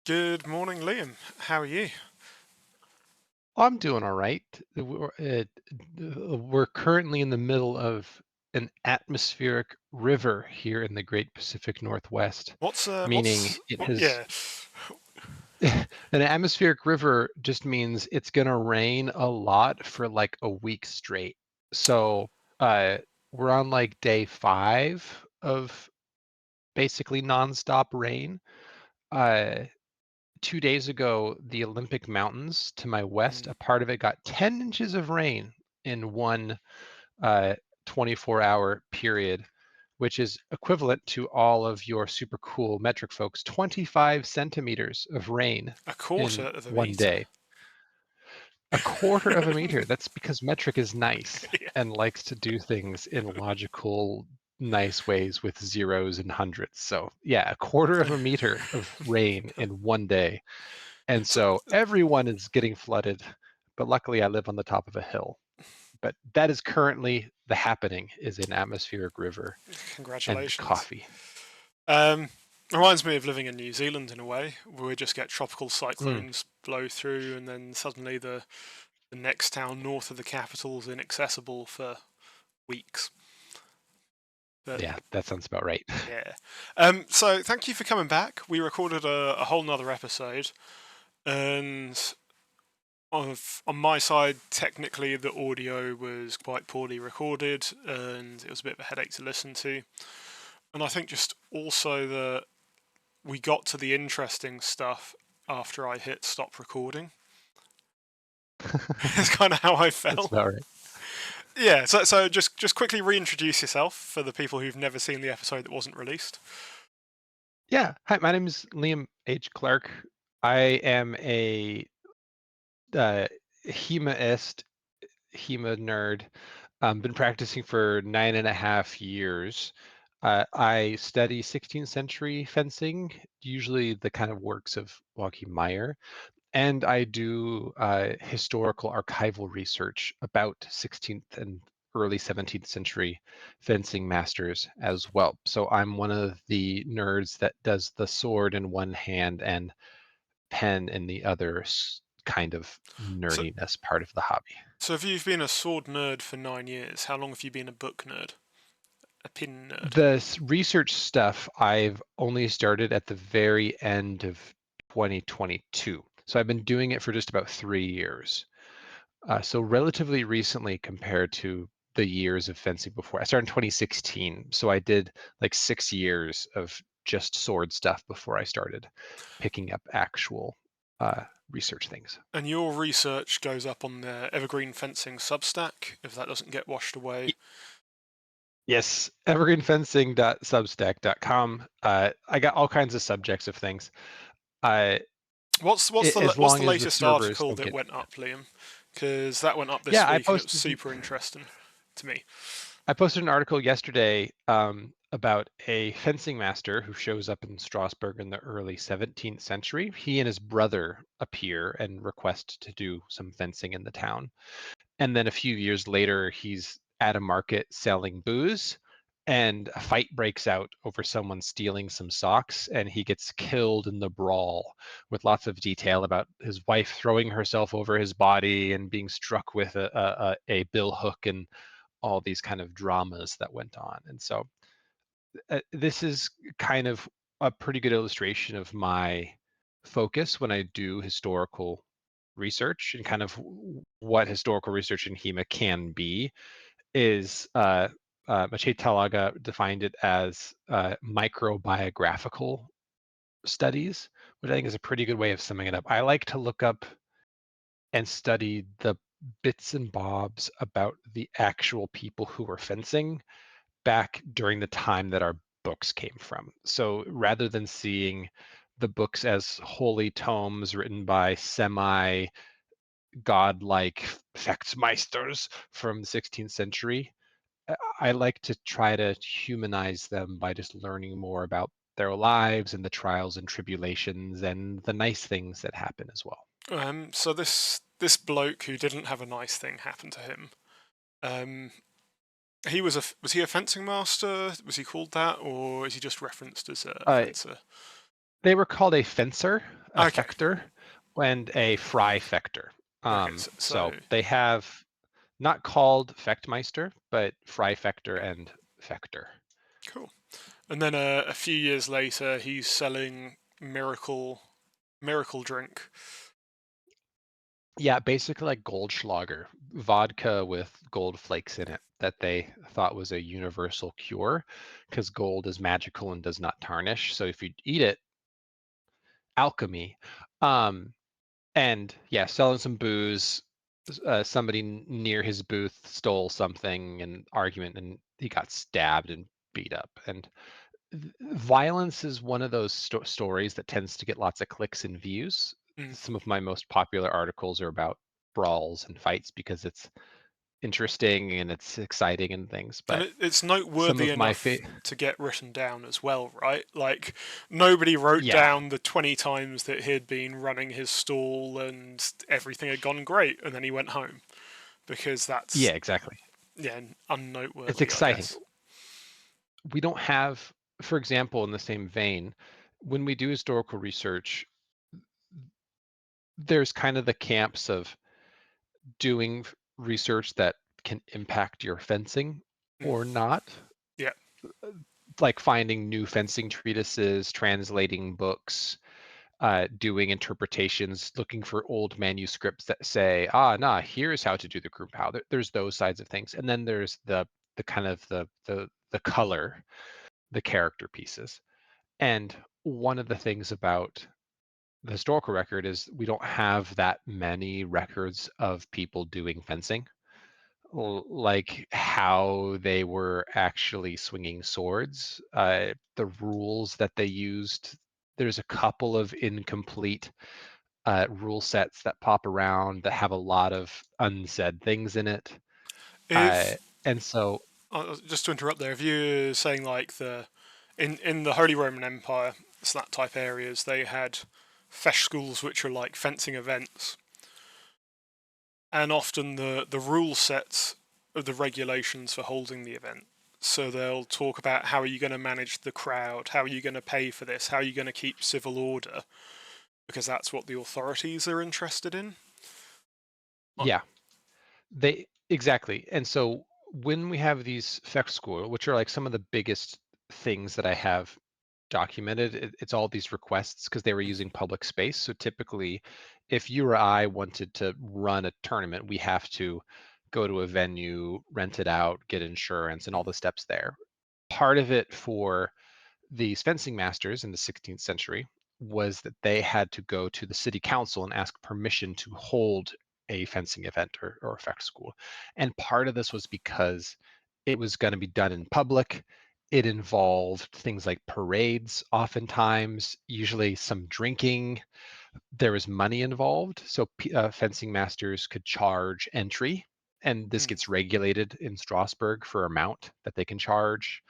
Good morning, Liam. How are you? I'm doing all right. We're currently in the middle of an atmospheric river here in the Great Pacific Northwest, meaning it has Yeah, an atmospheric river just means it's going to rain a lot for like a week straight. So uh, we're on like day 5 of basically nonstop rain. Uh, 2 days ago, the Olympic Mountains to my west, mm, a part of it got 10 inches of rain in one uh, 24-hour period, which is equivalent to all of your super cool metric folks, 25 centimeters of rain a quarter in of a one meter. day. A quarter of a meter. That's because metric is nice Yeah, and likes to do things in logical, nice ways with zeros and hundreds. So, yeah, a quarter of a meter of rain in one day. And so, so everyone is getting flooded, but luckily I live on the top of a hill. But that is currently the happening is an atmospheric river and congratulations. coffee. Um, Reminds me of living in New Zealand in a way, where we just get tropical Mm, cyclones blow through, and then suddenly the next town north of the capital is inaccessible for weeks. But yeah, that sounds about right. yeah. So thank you for coming back. We recorded a whole nother episode, and on my side, technically the audio was quite poorly recorded, and it was a bit of a headache to listen to. And I think just also that we got to the interesting stuff after I hit stop recording. It's kind of how I That's felt. about right. Yeah. So just quickly reintroduce yourself for the people who've never seen the episode that wasn't released. Yeah. Hi, my name is Liam H. Clark. I am a uh, HEMAist, HEMA nerd. Been practicing for 9.5 years. I study 16th century fencing, usually the kind of works of Joachim Meyer. And I do historical archival research about 16th and early 17th century fencing masters as well. So I'm one of the nerds that does the sword in one hand and pen in the other kind of So nerdiness part of the hobby. so if you've been a sword nerd for 9 years, how long have you been a book nerd? A pin nerd? The research stuff I've only started at the very end of 2022. So I've been doing it for just about 3 years. So relatively recently compared to the years of fencing before. I started in 2016, so I did like 6 years of just sword stuff before I started picking up actual research things. And your research goes up on the Evergreen Fencing Substack, if that doesn't get washed away. Y- Yes, evergreenfencing.substack.com. I got all kinds of subjects of things. Uh, as What's the long as the latest servers article don't that get. went up, Liam? Because that went up this Yeah, week and it was super interesting to me. I posted an article yesterday about a fencing master who shows up in Strasbourg in the early 17th century. He and his brother appear and request to do some fencing in the town. And then a few years later, he's at a market selling booze, and a fight breaks out over someone stealing some socks, and he gets killed in the brawl, with lots of detail about his wife throwing herself over his body and being struck with a bill hook and all these kind of dramas that went on. And so this is kind of a pretty good illustration of my focus when I do historical research, and kind of what historical research in HEMA can be is Maciej Talaga defined it as microbiographical studies, which I think is a pretty good way of summing it up. I like to look up and study the bits and bobs about the actual people who were fencing back during the time that our books came from. So rather than seeing the books as holy tomes written by semi godlike Factsmeisters from the 16th century, I like to try to humanize them by just learning more about their lives and the trials and tribulations and the nice things that happen as well. So this bloke who didn't have a nice thing happen to him. Um, was he a fencing master? Was he called that, or is he just referenced as a Uh, fencer? they were called a fencer. a Okay. fector and a Frei fector. Okay. So So they have not called Fechtmeister, but Frei fector and fector. cool. And then a few years later, he's selling Miracle Drink. Yeah, basically like Goldschlager, vodka with gold flakes in it that they thought was a universal cure because gold is magical and does not tarnish. So if you eat it, alchemy. Um, and yeah, selling some booze. Somebody near his booth stole something in argument, and he got stabbed and beat up. And violence is one of those stories that tends to get lots of clicks and views. Mm. Some of my most popular articles are about brawls and fights because it's interesting and it's exciting and things. And But it's some noteworthy of my enough to get written down as well, right? Like, nobody wrote yeah, down the 20 times that he'd been running his stall and everything had gone great, and then he went home. Because yeah, that's, exactly. yeah, It's unnoteworthy, I exciting. guess. We don't have, for example, in the same vein, when we do historical research, there's kind of the camps of doing research that can impact your fencing Mm. or not, Yeah. like finding new fencing treatises, translating books, doing interpretations, looking for old manuscripts that say, ah, nah, here's how to do the group how. There's those sides of things, and then there's the kind of the color, the character pieces. And one of the things about the historical record is we don't have that many records of people doing fencing, like how they were actually swinging swords, the rules that they used. There's a couple of incomplete rule sets that pop around that have a lot of unsaid things in it. Uh, If, and so, just to interrupt there, if you're saying like in the Holy Roman Empire, it's that type areas, they had fesh schools which are like fencing events, and often the rule sets of the regulations for holding the event. So they'll talk about how are you going to manage the crowd, how are you going to pay for this, how are you going to keep civil order, because that's what the authorities are interested in. yeah, they exactly. And so when we have these FEC school, which are like some of the biggest things that I have documented, it's all these requests because they were using public space. So typically, if you or I wanted to run a tournament, we have to go to a venue, rent it out, get insurance, and all the steps there. Part of it for these fencing masters in the 16th century was that they had to go to the city council and ask permission to hold a fencing event or effect school. And part of this was because it was going to be done in public. It involved things like parades, oftentimes, usually some drinking. There was money involved. So fencing masters could charge entry. And this Mm. gets regulated in Strasbourg for amount that they can charge.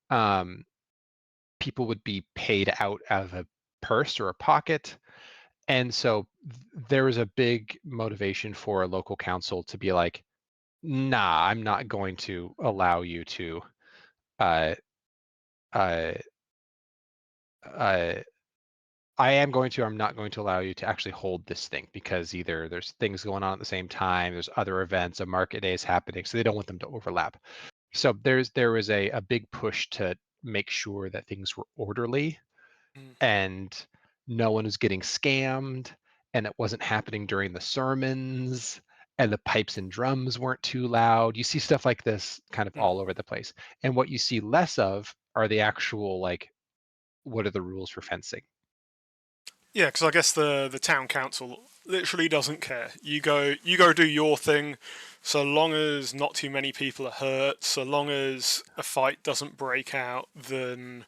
Um, People would be paid out of a purse or a pocket. And so there was a big motivation for a local council to be like, nah, I'm not going to allow you to uh, uh, uh, I am going to, I'm not going to allow you to actually hold this thing because either there's things going on at the same time, there's other events, a market day is happening, so they don't want them to overlap. So there was a big push to make sure that things were orderly Mm. and no one was getting scammed and it wasn't happening during the sermons and the pipes and drums weren't too loud. You see stuff like this kind of Mm. all over the place. And what you see less of are the actual like what are the rules for fencing? Yeah, because I guess the town council literally doesn't care. You go do your thing, so long as not too many people are hurt, so long as a fight doesn't break out, then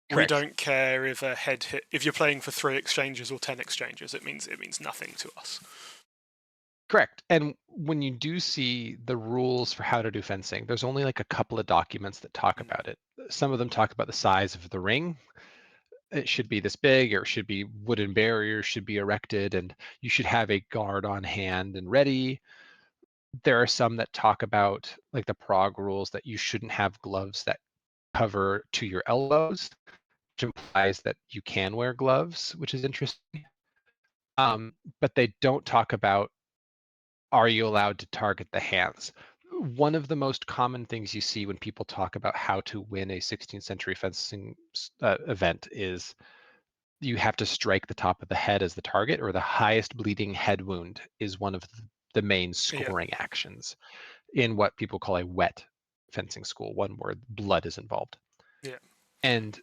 we Correct. don't care if a head hit. If you're playing for 3 exchanges or 10 exchanges, it means nothing to us. Correct. And when you do see the rules for how to do fencing, there's only like a couple of documents that talk Mm. about it. Some of them talk about the size of the ring. It should be this big, or it should be wooden barriers should be erected, and you should have a guard on hand and ready. There are some that talk about like the prog rules that you shouldn't have gloves that cover to your elbows, which implies that you can wear gloves, which is interesting. But they don't talk about, are you allowed to target the hands? One of the most common things you see when people talk about how to win a 16th century fencing event is you have to strike the top of the head as the target, or the highest bleeding head wound is one of the main Yeah, scoring actions in what people call a wet fencing school, one where blood is involved. yeah, And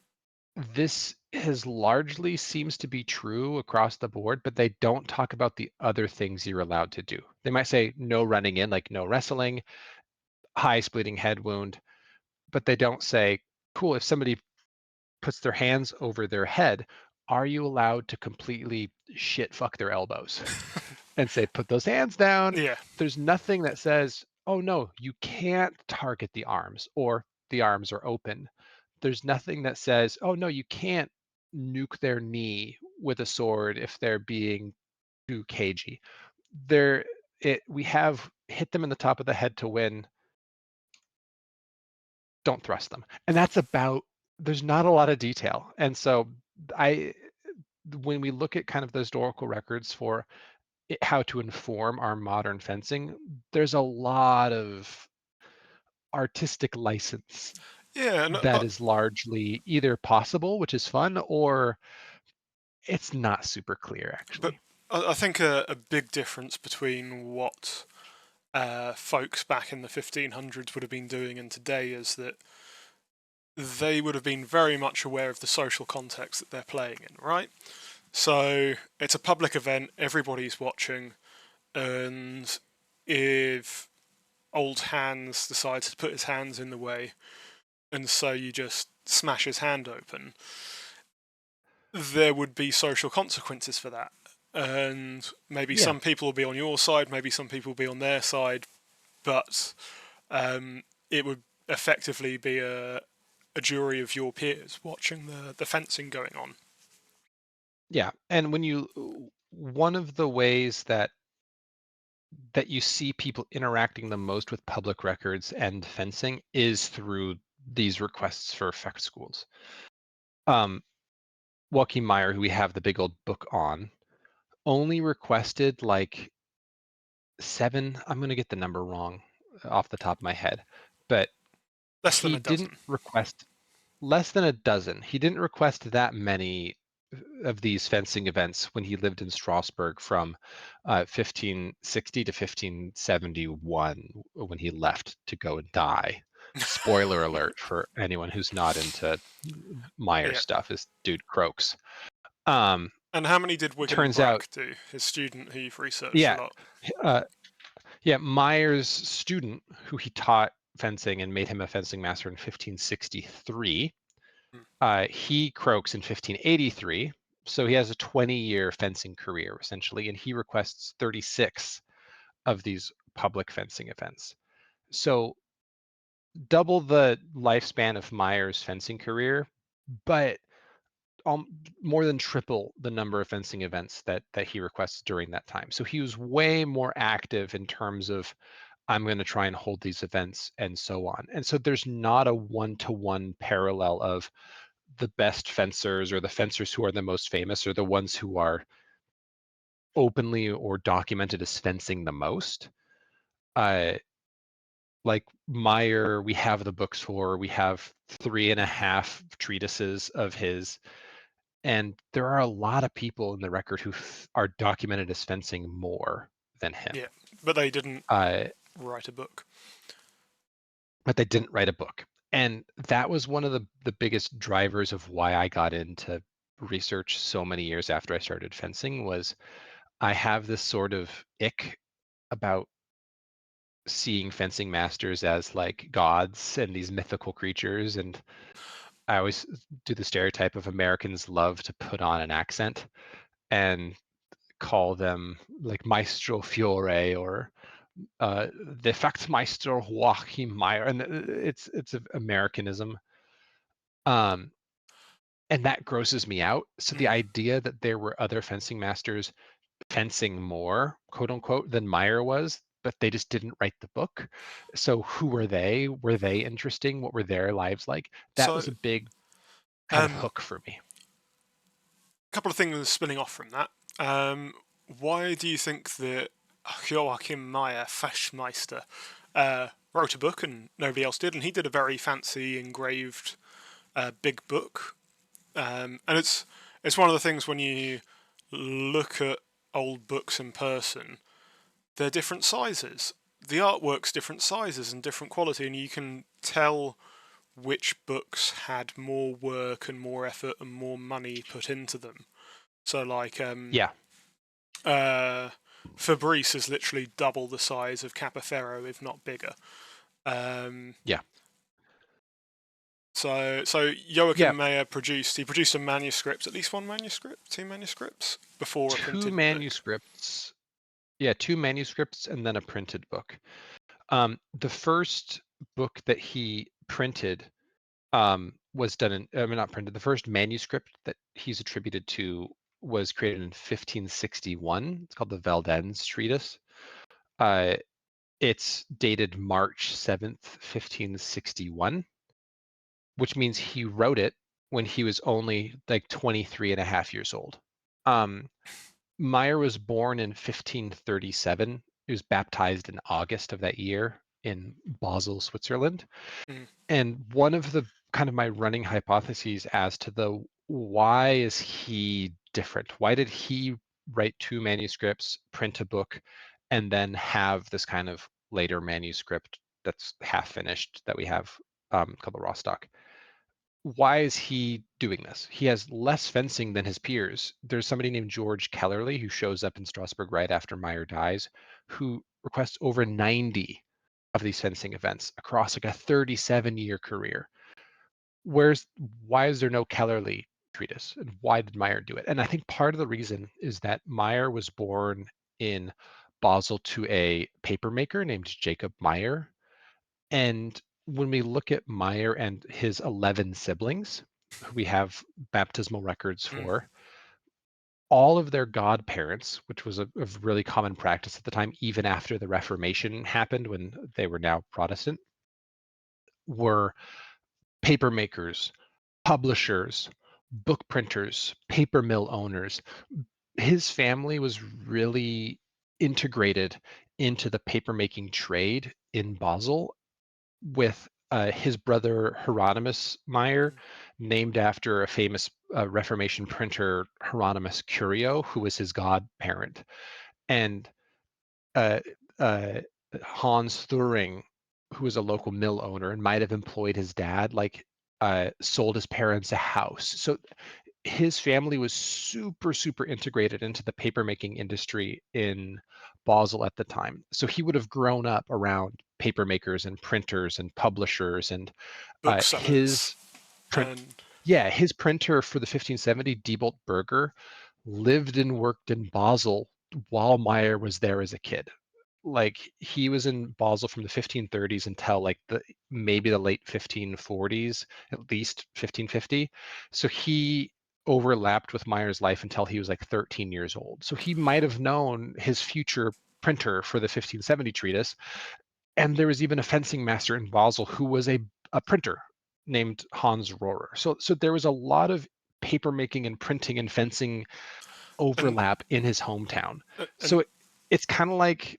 this has largely seems to be true across the board, but they don't talk about the other things you're allowed to do. They might say no running in, like no wrestling, high bleeding head wound, but they don't say, cool, if somebody puts their hands over their head, are you allowed to completely shit fuck their elbows and say, put those hands down? yeah. There's nothing that says, oh no, you can't target the arms or the arms are open. There's nothing that says, oh no, you can't nuke their knee with a sword if they're being too cagey. There, we have hit them in the top of the head to win. Don't thrust them, and that's about. There's not a lot of detail, and so I, when we look at kind of the historical records for how to inform our modern fencing, there's a lot of artistic license Yeah, and that is largely either possible, which is fun, or it's not super clear but actually. I think a big difference between what folks back in the 1500s would have been doing and today is that they would have been very much aware of the social context that they're playing in, right? So it's a public event, everybody's watching, and if old Hans decides to put his hands in the way, and so you just smash his hand open, there would be social consequences for that. And maybe Yeah, some people will be on your side, maybe some people will be on their side, but it would effectively be a jury of your peers watching the fencing going on. yeah, and when you, one of the ways that you see people interacting the most with public records and fencing is through these requests for effect schools. Um, Joachim Meyer, who we have the big old book on, only requested like seven. I'm going to get the number wrong off the top of my head, but Less than he a didn't dozen. request less than a dozen. He didn't request that many of these fencing events when he lived in Strasbourg from 1560 to 1571 when he left to go and die. Spoiler alert for anyone who's not into Meyer Yeah. stuff, is dude croaks. Um, And how many did Wigan and Turns out, Brack do? His student who you've researched a yeah, lot. uh, yeah, Meyer's student who he taught fencing and made him a fencing master in 1563. Hmm. He croaks in 1583, so he has a 20-year fencing career essentially, and he requests 36 of these public fencing events. So double the lifespan of Meyer's fencing career, but more than triple the number of fencing events that he requests during that time. So he was way more active in terms of, I'm going to try and hold these events and so on. And so there's not a one-to-one parallel of the best fencers or the fencers who are the most famous or the ones who are openly or documented as fencing the most. Uh, like Meyer, we have the books for, we have 3.5 treatises of his, and there are a lot of people in the record who are documented as fencing more than him. Yeah, but they didn't Uh, write a book. but they didn't write a book. And that was one of the biggest drivers of why I got into research so many years after I started fencing. Was I have this sort of ick about seeing fencing masters as like gods and these mythical creatures. And I always do the stereotype of Americans love to put on an accent and call them like Maestro Fiore or the Factmeister Joachim Meyer. And it's an Americanism. Um, and that grosses me out. So the Mm. idea that there were other fencing masters fencing more, quote unquote, than Meyer was, but they just didn't write the book. So who were they? Were they interesting? What were their lives like? That So, was a big kind of um, hook for me. a couple of things spinning off from that. Um, why do you think that Joachim Meyer, Fashmeister, wrote a book and nobody else did, and he did a very fancy engraved big book, and it's one of the things when you look at old books in person, they're different sizes. The artwork's different sizes and different quality, and you can tell which books had more work and more effort and more money put into them. So, like, Yeah, uh, Fabrice is literally double the size of Capoferro, if not bigger. Um, yeah, so yeah. Joachim Meyer produced a manuscript, at least one manuscript, two manuscripts before a Two printed book. manuscripts. Yeah, two manuscripts and then a printed book. The first book that he printed was done in, I mean, not printed. The first manuscript that he's attributed to was created in 1561. It's called the Valdense Treatise. Uh, it's dated March 7th, 1561, which means he wrote it when he was only like 23 and a half years old. Meyer was born in 1537. He was baptized in August of that year in Basel, Switzerland. Mm. And one of the kind of my running hypotheses as to the why is he different? Why did he write two manuscripts, print a book, and then have this kind of later manuscript that's half finished that we have called the Rostock? Why is he doing this? He has less fencing than his peers. There's somebody named George Kellerly who shows up in Strasbourg right after Meyer dies, who requests over 90 of these fencing events across like a 37-year career. Why is there no Kellerly treatise, and why did Meyer do it? And I think part of the reason is that Meyer was born in Basel to a papermaker named Jacob Meyer, and when we look at Meyer and his 11 siblings, who we have baptismal records Mm. for, all of their godparents, which was a really common practice at the time, even after the Reformation happened when they were now Protestant, were paper makers, publishers, book printers, paper mill owners. His family was really integrated into the papermaking trade in Basel with his brother Hieronymus Meyer, named after a famous Reformation printer, Hieronymus Curio, who was his godparent. And uh, uh, Hans Thuring, who was a local mill owner and might have employed his dad, sold his parents a house. So his family was super, super integrated into the papermaking industry in Basel at the time. So he would have grown up around papermakers and printers and publishers, and Booksellers, his print. and Yeah, his printer for the 1570, Diebold Berger, lived and worked in Basel while Meyer was there as a kid. Like he was in Basel from the 1530s until like the maybe the late 1540s, at least 1550. So he overlapped with Meyer's life until he was like 13 years old. So he might have known his future printer for the 1570 treatise. And there was even a fencing master in Basel who was a printer named Hans Rohrer. So there was a lot of paper making and printing and fencing and overlap in his hometown. and So it's kind of like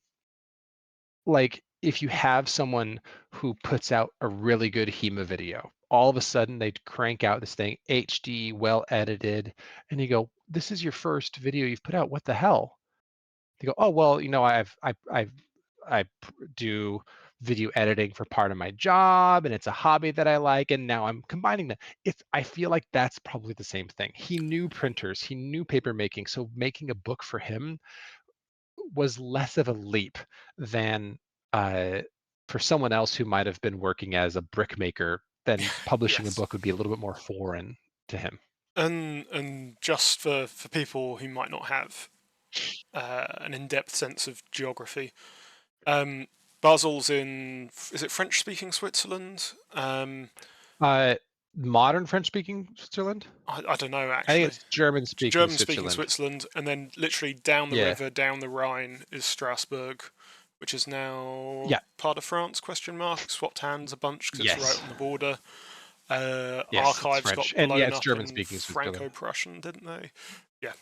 if you have someone who puts out a really good HEMA video, all of a sudden they crank out this thing HD, well edited, and you go, "This is your first video you've put out. What the hell?" They go, "Oh well, I do video editing for part of my job, and it's a hobby that I like, and now I'm combining them." I feel like that's probably the same thing. He knew printers, he knew paper making, so making a book for him was less of a leap than uh, for someone else who might have been working as a brickmaker. Then publishing a yes, book would be a little bit more foreign to him. and just for people who might not have an in-depth sense of geography, um, Basel's in, is it French-speaking Switzerland? Uh, Modern French-speaking Switzerland? I don't know I think actually. it's German-speaking German-speaking Switzerland. Switzerland, and then literally down the Yeah, river, down the Rhine, is Strasbourg, which is now yeah, part of France? Question mark. Swapped hands a bunch because it's right yes, on the border. yes, it's Archives French, got and yeah, blown it's up in German-speaking Switzerland. Franco-Prussian, didn't they? Yeah.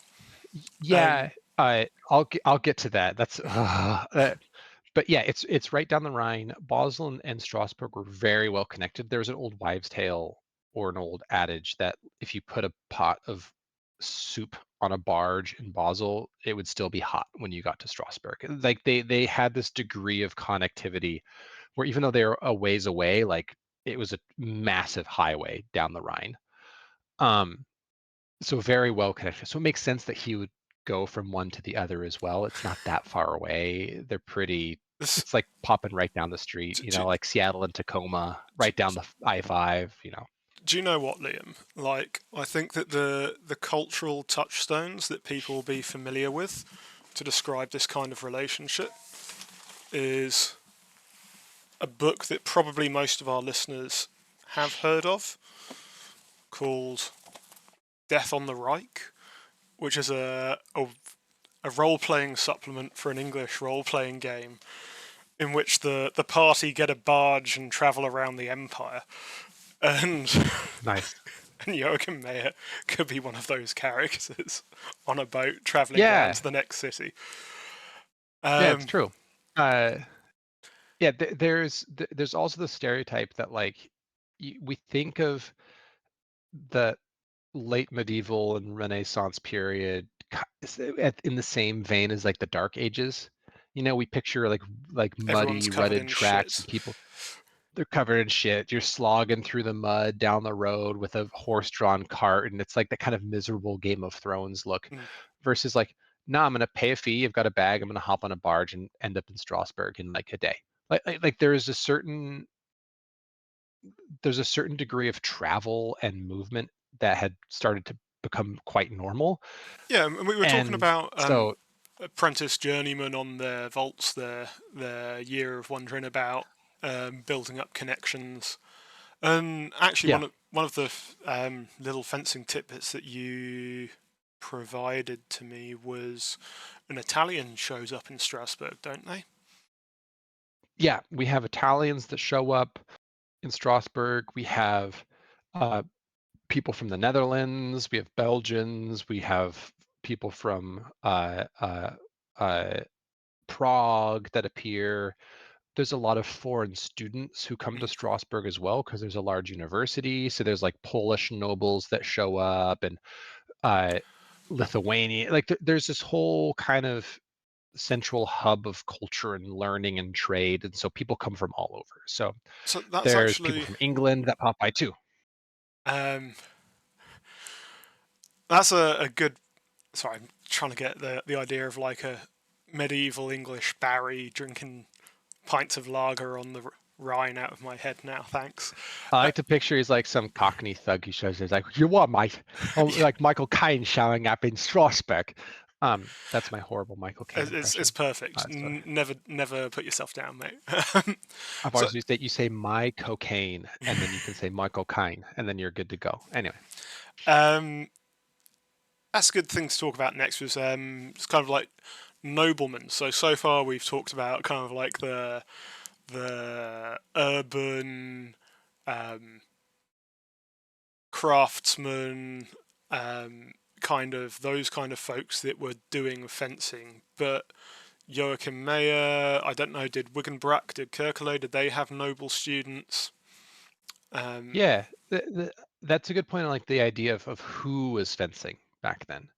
Yeah, I'll get to that. That's but yeah, it's right down the Rhine. Basel and Strasbourg were very well connected. There's an old wives' tale or an old adage that if you put a pot of soup on a barge in Basel, it would still be hot when you got to Strasbourg. Like they had this degree of connectivity where even though they're a ways away, like it was a massive highway down the Rhine. Um, so very well connected. So it makes sense that he would go from one to the other as well. It's not that far away. They're pretty. This, It's like popping right down the street, do, do, like Seattle and Tacoma, do, right down the I-5. do you know what, Liam? Like, I think that the cultural touchstones that people will be familiar with to describe this kind of relationship is a book that probably most of our listeners have heard of, called Death on the Reich, which is a role playing supplement for an English role playing game in which the party get a barge and travel around the empire. And, Nice. and Joachim Meyer could be one of those characters on a boat traveling around Yeah, to the next city. yeah, it's Um, true. Uh, yeah, there's also the stereotype that like we think of the late medieval and Renaissance period in the same vein as like the Dark Ages. We picture like Everyone's muddy, covered rutted in tracks shit. and people they're covered in shit. You're slogging through the mud down the road with a horse-drawn cart, and it's like that kind of miserable Game of Thrones look. Mm. Versus like, no, I'm gonna pay a fee. I've got a bag. I'm gonna hop on a barge and end up in Strasbourg in like a day. Like there's a certain degree of travel and movement that had started to become quite normal. Yeah, and we were talking And about so, apprentice journeymen on their vaults, their year of wandering about, building up connections. And actually, yeah, one of the little fencing tidbits that you provided to me was an Italian shows up in Strasbourg, don't they? yeah, we have Italians that show up in Strasbourg. We have uh, people from the Netherlands. We have Belgians. We have people from uh, Prague that appear. There's a lot of foreign students who come to Mm. Strasbourg as well because there's a large university. So there's like Polish nobles that show up and uh, Lithuania. Like there's this whole kind of central hub of culture and learning and trade, and so people come from all over. So So that's there's people actually from England that pop by too. um, that's a good. Sorry, I'm trying to get the idea of like a medieval English Barry drinking pints of lager on the Rhine out of my head now. Thanks. I Uh, like to picture he's like some Cockney thug who shows up, like, you what, mate? Oh, yeah, like Michael Caine showing up in Strasbourg. That's my horrible Michael Caine it's impression. perfect. Sorry. Never put yourself down, mate. I've So always used that you say my cocaine, and then you can say Michael Caine, and then you're good to go. Anyway, um, that's a good thing to talk about next. Was it's kind of like noblemen. So far we've talked about kind of like the urban um, craftsmen, kind of those kind of folks that were doing fencing. But Joachim Meyer, I don't know, did Wiggenbruck, did Kirkelo, did they have noble students? Um, yeah, that's a good point on like the idea of who was fencing back then.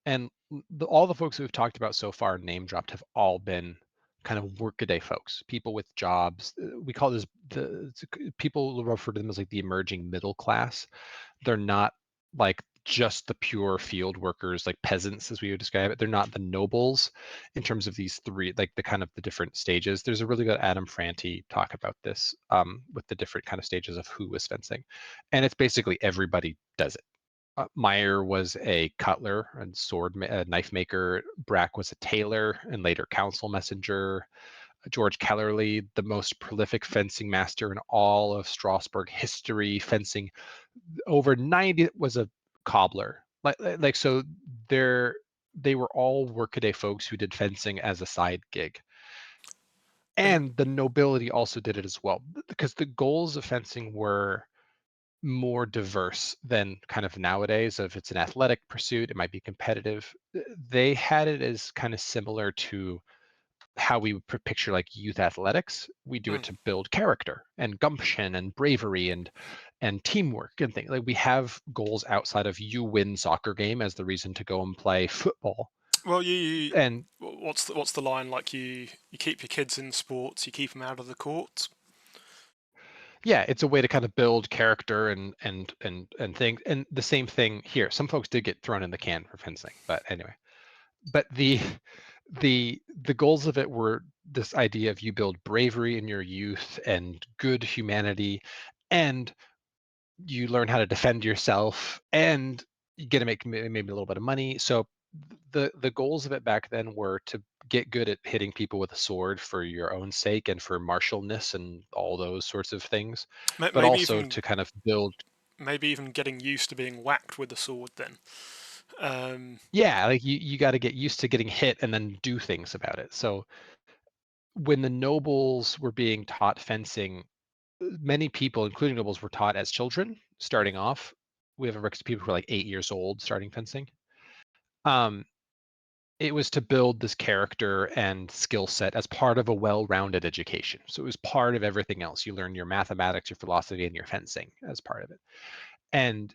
And all the folks we've talked about so far, name dropped, have all been kind of workaday folks, people with jobs. We call this people refer to them as like the emerging middle class. They're not like just the pure field workers, like peasants, as we would describe it. They're not the nobles in terms of these three, like the kind of the different stages. There's a really good Adam Franti talk about this with the different kind of stages of who is fencing, and it's basically everybody does it. Meyer was a cutler and knife maker. Brack was a tailor and later council messenger. George Kellerly, the most prolific fencing master in all of Strasbourg history, fencing over 90, was a cobbler. So they're they were all workaday folks who did fencing as a side gig. and And the nobility also did it as well because the goals of fencing were more diverse than kind of nowadays. If it's an athletic pursuit, it might be competitive. They had it as kind of similar to how we would picture like youth athletics. We do it Mm. to build character and gumption and bravery and teamwork and things. Like we have goals outside of you win soccer game as the reason to go and play football. Well, And what's the line? Like you keep your kids in sports, you keep them out of the courts. yeah, it's a way to kind of build character and things. And the same thing here. Some folks did get thrown in the can for fencing, but anyway. But the goals of it were this idea of you build bravery in your youth and good humanity, and you learn how to defend yourself, and you get to make maybe a little bit of money. So the goals of it back then were to get good at hitting people with a sword for your own sake and for martialness and all those sorts of things, but Maybe also even to kind of build. getting used to being whacked with a sword. Then, um, Yeah, like you got to get used to getting hit and then do things about it. So when the nobles were being taught fencing, many people, including nobles, were taught as children mm, starting off. We have a record of people who are like 8 years old starting fencing. Um, it was to build this character and skill set as part of a well-rounded education. So it was part of everything else. You learn your mathematics, your philosophy, and your fencing as part of it. And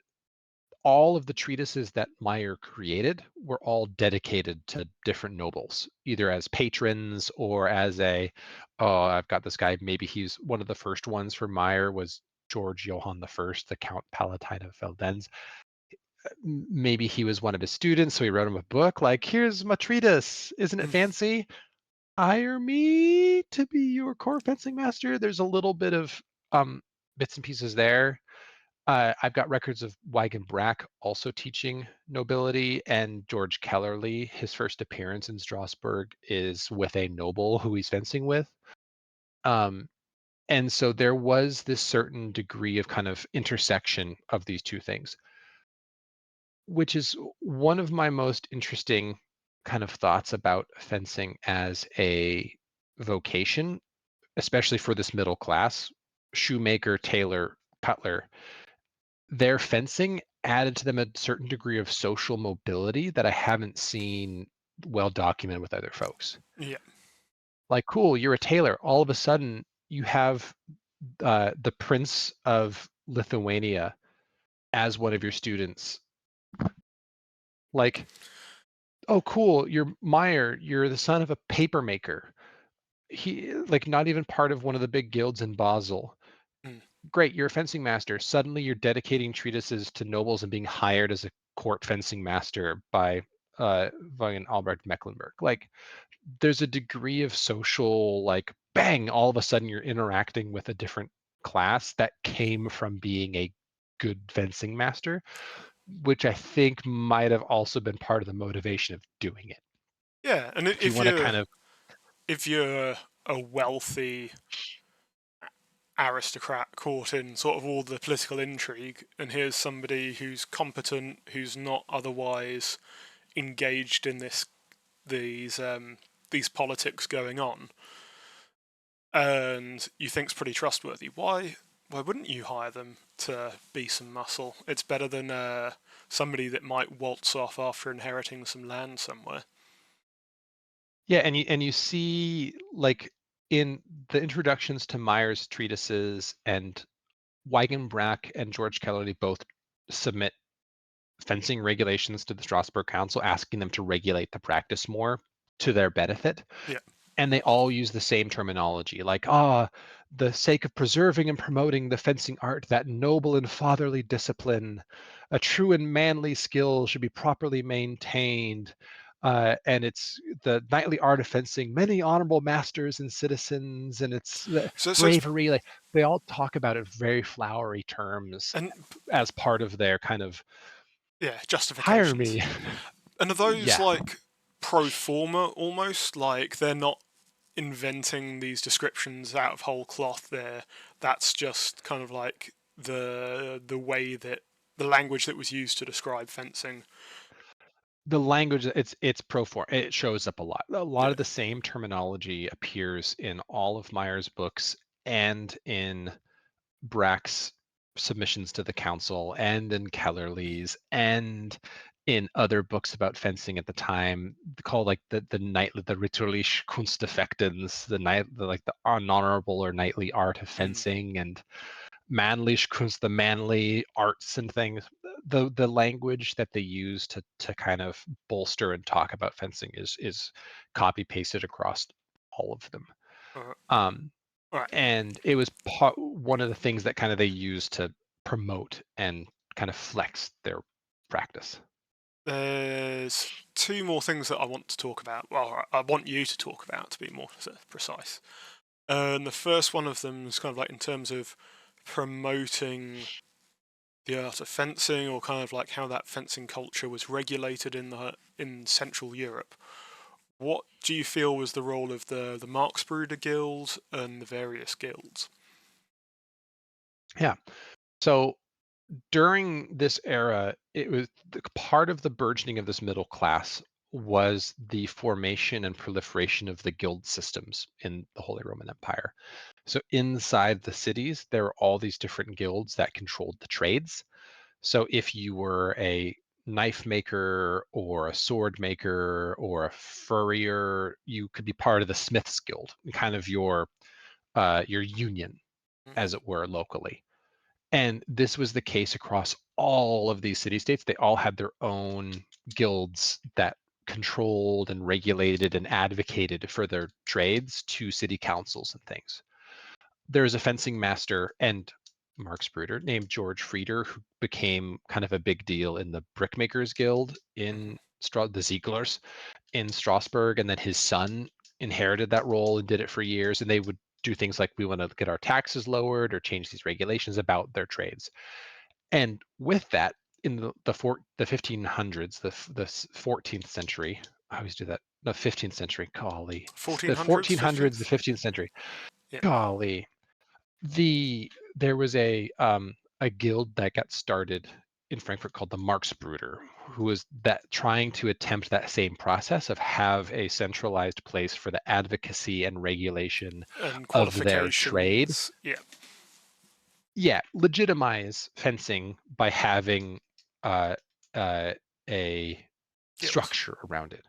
all of the treatises that Meyer created were all dedicated to different nobles, either as patrons or as oh, I've got this guy. Maybe he's one of the first ones for Meyer was George Johann I, the Count Palatine of Veldenz. Maybe he was one of his students, so he wrote him a book like, "Here's my treatise. Isn't it mm. fancy? Hire me to be your core fencing master." There's a little bit of um, bits and pieces there. I've got records of Wygan Brack also teaching nobility, and George Kellerly, his first appearance in Strasbourg is with a noble who he's fencing with. Um, and so there was this certain degree of kind of intersection of these two things, which is one of my most interesting kind of thoughts about fencing as a vocation, especially for this middle class, shoemaker, tailor, cutler. Their fencing added to them a certain degree of social mobility that I haven't seen well documented with other folks. Yeah. Like, cool, you're a tailor. All of a sudden, you have the Prince of Lithuania as one of your students. Like, oh, cool, you're Meyer. You're the son of a papermaker. He like not even part of one of the big guilds in Basel. Mm. Great, you're a fencing master. Suddenly you're dedicating treatises to nobles and being hired as a court fencing master by William Albrecht Mecklenburg. Like there's a degree of social like bang, all of a sudden you're interacting with a different class that came from being a good fencing master, which I think might have also been part of the motivation of doing it. Yeah, and If you want to kind of if you're a wealthy aristocrat caught in sort of all the political intrigue, and here's somebody who's competent, who's not otherwise engaged in these these politics going on, and you think's pretty trustworthy. Why wouldn't you hire them to be some muscle? It's better than somebody that might waltz off after inheriting some land somewhere. yeah, and you see like in the introductions to Meyer's treatises and Weigenbrack and George Kellerly both submit fencing regulations to the Strasbourg Council, asking them to regulate the practice more to their benefit. Yeah. And they all use the same terminology, like, the sake of preserving and promoting the fencing art, that noble and fatherly discipline, a true and manly skill should be properly maintained. And it's the knightly art of fencing, many honorable masters and citizens, and it's the So it's bravery. Like they all talk about it very flowery terms and as part of their kind of yeah, hire justifications. me. And are those Yeah. like pro forma almost? Like they're not inventing these descriptions out of whole cloth there. That's just kind of like the way that the language that was used to describe fencing. The language, it's pro form. It shows up a lot. A lot Yeah. of the same terminology appears in all of Meyer's books and in Brack's. submissions to the council and in Kellerly's and in other books about fencing at the time, called like the Ritterliche Kunst des Fechtens, like the honorable or knightly art of Mm. fencing, and Manliche Kunst, the manly arts and things. The language that they use to kind of bolster and talk about fencing is copy pasted across all of them. Alright. Um, Alright. and it was one of the things that kind of they used to promote and kind of flex their practice. There's two more things that I want to talk about. Well, I want you to talk about, to be more precise. And the first one of them is kind of like in terms of promoting the art of fencing, or kind of like how that fencing culture was regulated in Central Europe. What do you feel was the role of the Marxbruder Guild and the various guilds? Yeah. So during this era, it was part of the burgeoning of this middle class was the formation and proliferation of the guild systems in the Holy Roman Empire. So inside the cities, there were all these different guilds that controlled the trades. So if you were a knife maker or a sword maker or a furrier, you could be part of the Smiths Guild, kind of your union, as it were, locally. And this was the case across all of these city states. They all had their own guilds that controlled and regulated and advocated for their trades to city councils and things. There was a fencing master and Marxbruder named George Frieder, who became kind of a big deal in the Brickmakers Guild in the Zieglers in Strasbourg, and then his son inherited that role and did it for years. And they would do things like, we want to get our taxes lowered or change these regulations about their trades. And with that, in the 1500s, the 14th century, I always do that. The 15th century, golly, the 1400s, 1400s, the 15th? 15th century, Yeah. golly. There was a guild that got started in Frankfurt called the Marxbruder, who was that trying to attempt that same process of have a centralized place for the advocacy and regulation And of their trade. qualifications. Yeah. Yeah, legitimize fencing by having uh, uh, a Guild. structure around it.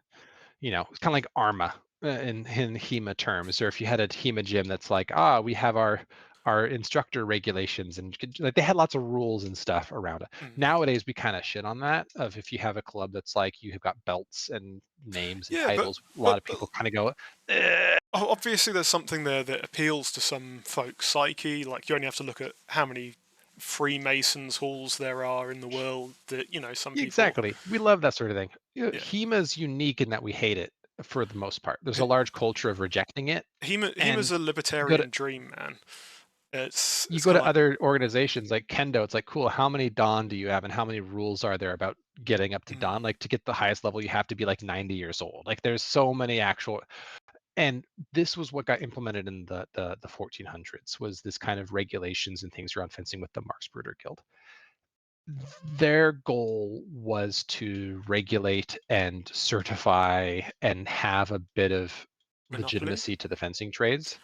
It's kind of like ARMA in HEMA terms, or if you had a HEMA gym that's like, we have our instructor regulations, and like they had lots of rules and stuff around it. Mm. Nowadays, we kind of shit on that. Of if you have a club that's like you have got belts and names and Yeah, but titles, a lot but of people kind of go, "Eh." obviously there's something there that appeals to some folks' psyche. Like you only have to look at how many Freemasons halls there are in the world. That some people. Exactly. We love that sort of thing. Yeah. HEMA is unique in that we hate it for the most part. There's a large culture of rejecting it, Hima's and a you go to libertarian dream, man. It's you it's go kind of to like other organizations like Kendo, it's like, cool, how many Dan do you have and how many rules are there about getting up to mm, Dan? Like to get the highest level, you have to be like 90 years old. Like there's so many actual, and this was what got implemented in the 1400s was this kind of regulations and things around fencing with the Marxbruder Guild. Their goal was to regulate and certify and have a bit of monopoly. legitimacy to the fencing trades.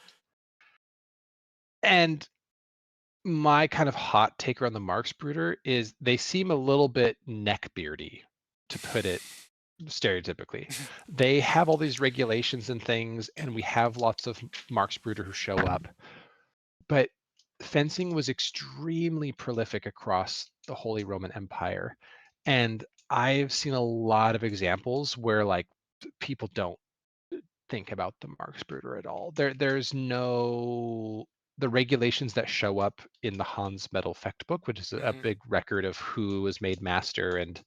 And my kind of hot take on the Marxbruder is they seem a little bit neckbeardy, to put it stereotypically. They have all these regulations and things, and we have lots of Marxbruder who show up. But fencing was extremely prolific across the Holy Roman Empire. And I've seen a lot of examples where like people don't think about the Marxbruder at all. There's no the regulations that show up in the Hans Metal Fecht book, which is a Mhm. big record of who was made master and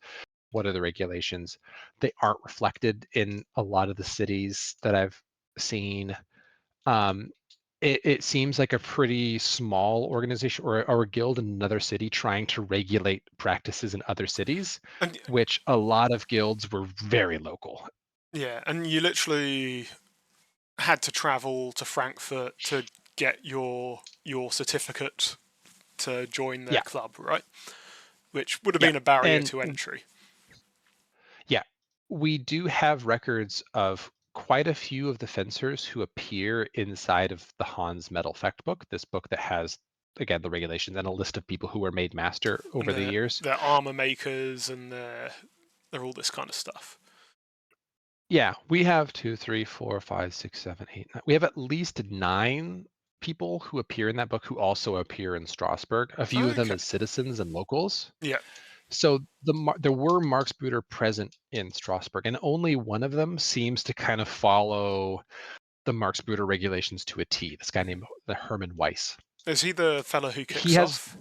what are the regulations. They aren't reflected in a lot of the cities that I've seen. Um, it seems like a pretty small organization or a guild in another city trying to regulate practices in other cities, And which a lot of guilds were very local. yeah, and you literally had to travel to Frankfurt to get your certificate to join their Yeah, club, right? Which would have yeah. been a barrier And to entry. yeah, we do have records of quite a few of the fencers who appear inside of the Hans Metal Fecht book, this book that has again, the regulations and a list of people who were made master And over the years. they're armor makers, and they're all this kind of stuff. Yeah, we have 2, 3, 4, 5, 6, 7, 8, 9. We have at least 9 people who appear in that book who also appear in Strasbourg. A few of them Okay. as citizens and locals. Yeah. So there were Marksbrüder present in Strasbourg, and only one of them seems to kind of follow the Marksbrüder regulations to a T. This guy named the Hermann Weiss. Is he the fellow who He kicks has, off?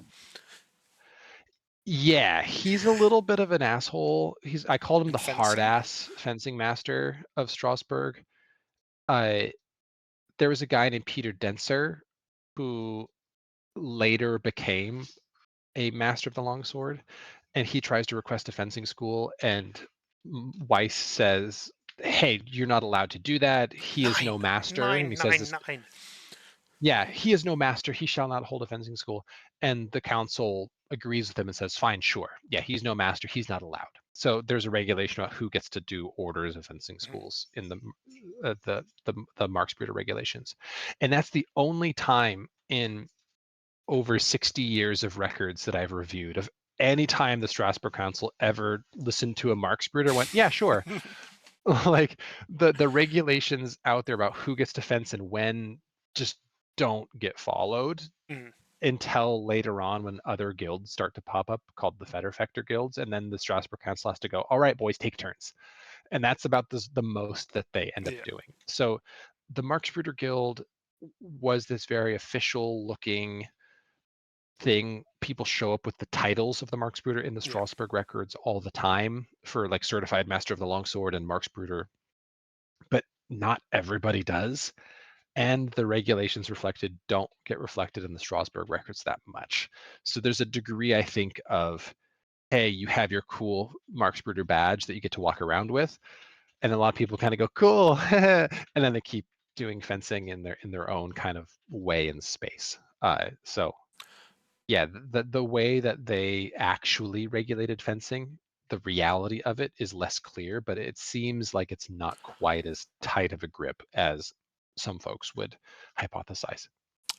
yeah, he's a little bit of an asshole. I called him In the hard fencing? ass fencing master of Strasbourg. Uh, there was a guy named Peter Denser who later became a master of the longsword, and he tries to request a fencing school, and Weiss says, "Hey, you're not allowed to do that. He is no Nine, master." And nine, he says nine, this, nine. yeah, he is no master. He shall not hold a fencing school. And the council agrees with him and says, fine, sure. Yeah, he's no master. He's not allowed. So there's a regulation about who gets to do orders of fencing Mhm. schools in the Marksbrüder regulations, and that's the only time in over 60 years of records that I've reviewed of any time the Strasbourg Council ever listened to a Marksbrüder went, yeah, sure. Like the regulations out there about who gets to fence and when just don't get followed Mm, until later on when other guilds start to pop up called the Federfechter guilds, and then the Strasbourg Council has to go, all right, boys, take turns. And that's about the most that they end up yeah, doing. So the Marksbrüder Guild was this very official looking thing. People show up with the titles of the Marksbrüder in the yeah. Strasbourg records all the time for like certified master of the longsword and Marksbrüder, but not everybody does. And the regulations reflected don't get reflected in the Strasbourg records that much. So there's a degree, I think, of, hey, you have your cool Marksbrüder badge that you get to walk around with, and a lot of people kind of go, cool, and then they keep doing fencing in their own kind of way in space. So yeah, the way that they actually regulated fencing, the reality of it is less clear, but it seems like it's not quite as tight of a grip as some folks would hypothesize.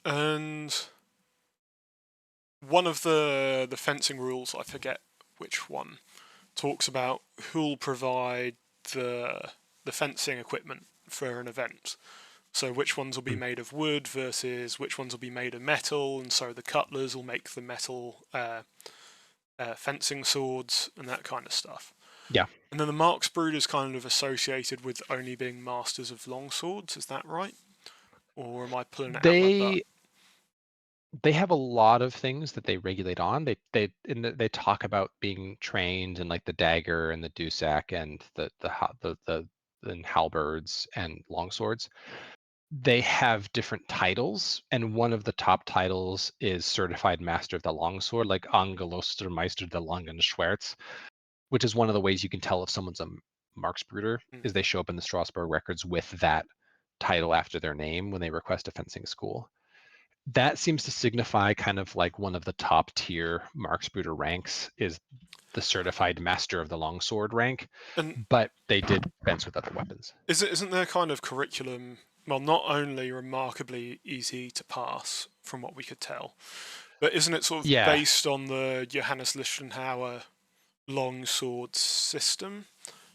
And one of the fencing rules, I forget which one, talks about who'll provide the fencing equipment for an event. So which ones will be Mm. made of wood versus which ones will be made of metal, and so the cutlers will make the metal fencing swords and that kind of stuff. Yeah, And then the Marksbrüder is kind of associated with only being masters of longswords. Is that right? Or am I pulling it out my butt? they they have a lot of things that they regulate on. They talk about being trained in like the dagger and the dusak and the halberds and longswords. They have different titles, and one of the top titles is certified master of the longsword, like Angelostermeister der Langen Schwerts, which is one of the ways you can tell if someone's a Marksbrüder Mm. is they show up in the Strasbourg records with that title after their name when they request a fencing school. That seems to signify kind of like one of the top tier Marksbrüder ranks is the certified master of the longsword rank, And but they did fence with other weapons. isn't their kind of curriculum, well, not only remarkably easy to pass from what we could tell, but isn't it sort of Yeah, based on the Johannes Lichtenauer longsword system?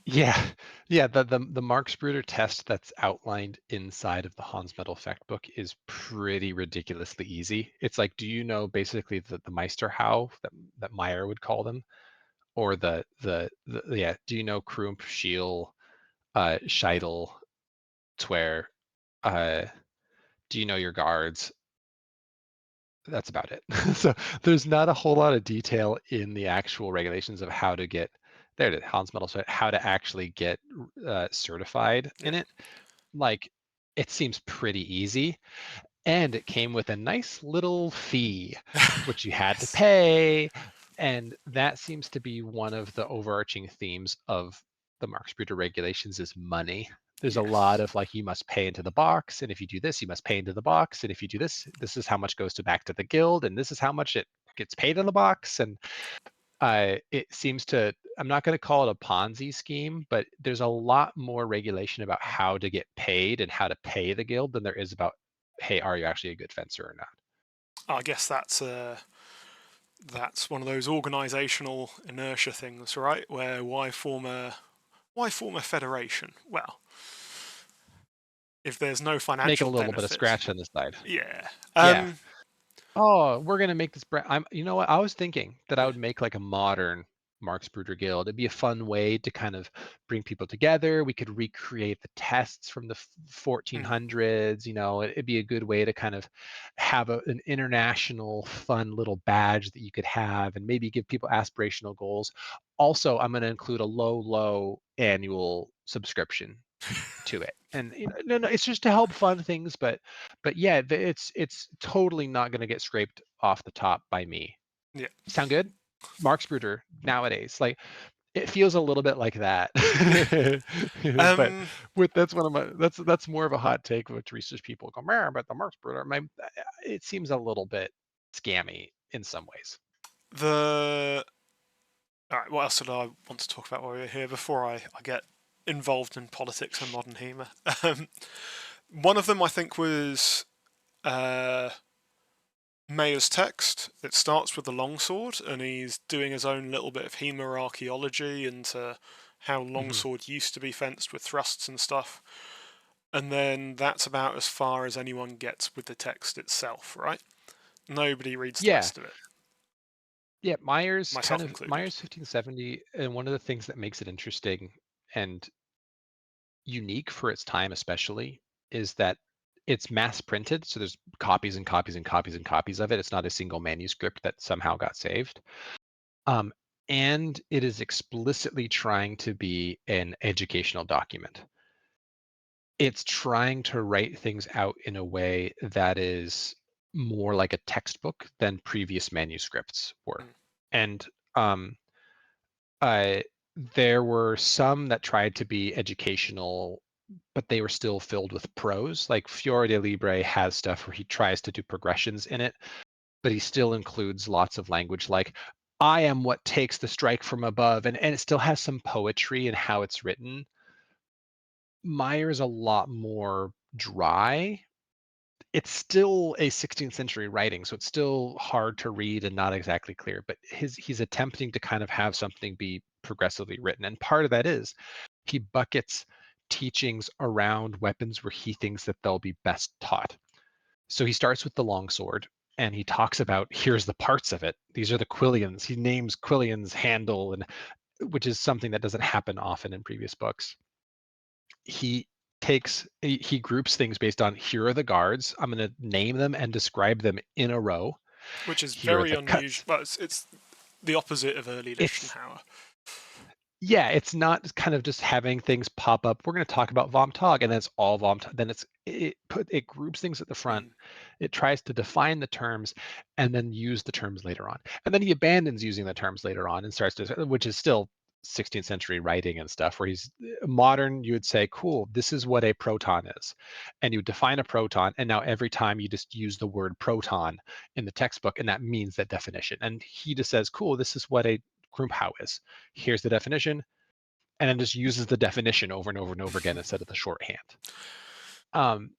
yeah, yeah. The Marksbrüder test that's outlined inside of the Hans Metal-Fecht book is pretty ridiculously easy. It's like, do you know basically the Meisterhau that Meyer would call them, or the yeah? Do you know Krump, Schiel, Scheidel, Twer? Uh, do you know your guards? That's about it. So there's not a whole lot of detail in the actual regulations of how to get there. To Hans Metal, how to actually get certified in Yeah. it. Like, it seems pretty easy, and it came with a nice little fee which you had to Yes. pay, and that seems to be one of the overarching themes of the Marksbrüder regulations is money. There's a lot Yes. of like, you must pay into the box, and if you do this you must pay into the box, and if you do this, this is how much goes to back to the guild, and this is how much it gets paid in the box. And it seems to, I'm not going to call it a Ponzi scheme, but there's a lot more regulation about how to get paid and how to pay the guild than there is about, hey, are you actually a good fencer or not? I guess that's one of those organisational inertia things, right? Where why form a federation? Well, if there's no Make a financial little bit of benefit, scratch on the side. yeah. Yeah. Oh, we're gonna make this brand. You know what? I was thinking that I Yeah. would make like a modern Marx-Bruder Guild. It'd be a fun way to kind of bring people together. We could recreate the tests from the Mm. 1400s. It'd be a good way to kind of have an international, fun little badge that you could have, and maybe give people aspirational goals. Also, I'm going to include a low annual subscription to it. And no, it's just to help fund things, but yeah, it's totally not going to get scraped off the top by me. Yeah. Sound good? Marx-Bruder nowadays, like it feels a little bit like that. But Um, that's one of my that's more of a hot take with research people go, man, but the Marx-Bruder, it seems a little bit scammy in some ways. the All right. What else did I want to talk about while we're here before I get involved in politics and modern humour? One of them I think was uh, Mayer's text. It starts with the longsword, and he's doing his own little bit of Hema archaeology into how Hmm. longsword used to be fenced with thrusts and stuff. And then that's about as far as anyone gets with the text itself, right? Nobody reads the Yeah, rest of it, yeah. myself included. Myers 1570, and one of the things that makes it interesting and unique for its time especially is that it's mass printed, so there's copies and copies and copies and copies of it. It's not a single manuscript that somehow got saved. um, and it is explicitly trying to be an educational document. It's trying to write things out in a way that is more like a textbook than previous manuscripts were. Mm. And um, uh, there were some that tried to be educational, but they were still filled with prose. Like Fiore de Libre has stuff where he tries to do progressions in it, but he still includes lots of language like, I am what takes the strike from above. And it still has some poetry in how it's written. Meyer's a lot more dry. It's still a 16th century writing, so it's still hard to read and not exactly clear, but he's attempting to kind of have something be progressively written. And part of that is he buckets teachings around weapons where he thinks that they'll be best taught. So he starts with the longsword and he talks about here's the parts of it. These are the quillions. He names quillion's handle, and which is something that doesn't happen often in previous books. He groups things based on here are the guards. I'm going to name them and describe them in a row. Which is Here are very the unusual. cuts. Well, it's the opposite of early It's Lichtenhauer. Yeah, it's not kind of just having things pop up. We're going to talk about Vom Tog, and then it's all Vom Tog. Then it groups things at the front. Mm. It tries to define the terms, and then use the terms later on. And then he abandons using the terms later on and starts to, which is still 16th century writing and stuff. Where he's modern, you would say, "Cool, this is what a proton is," and you define a proton, and now every time you just use the word proton in the textbook, and that means that definition. And he just says, "Cool, this is what a Grundhauer is. Here's the definition," and then just uses the definition over and over and over again instead of the shorthand. Um,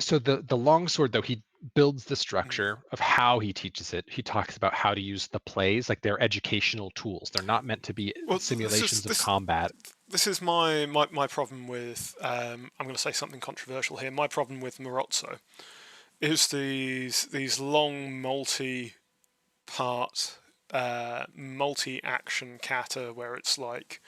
so the longsword, though, he builds the Mm. structure of how he teaches it. He talks about how to use the plays, like they're educational tools. They're not meant to be Well, simulations of combat. this is my problem with. I'm going to say something controversial here. My problem with Morozzo is these long multi-part, multi-action kata where it's like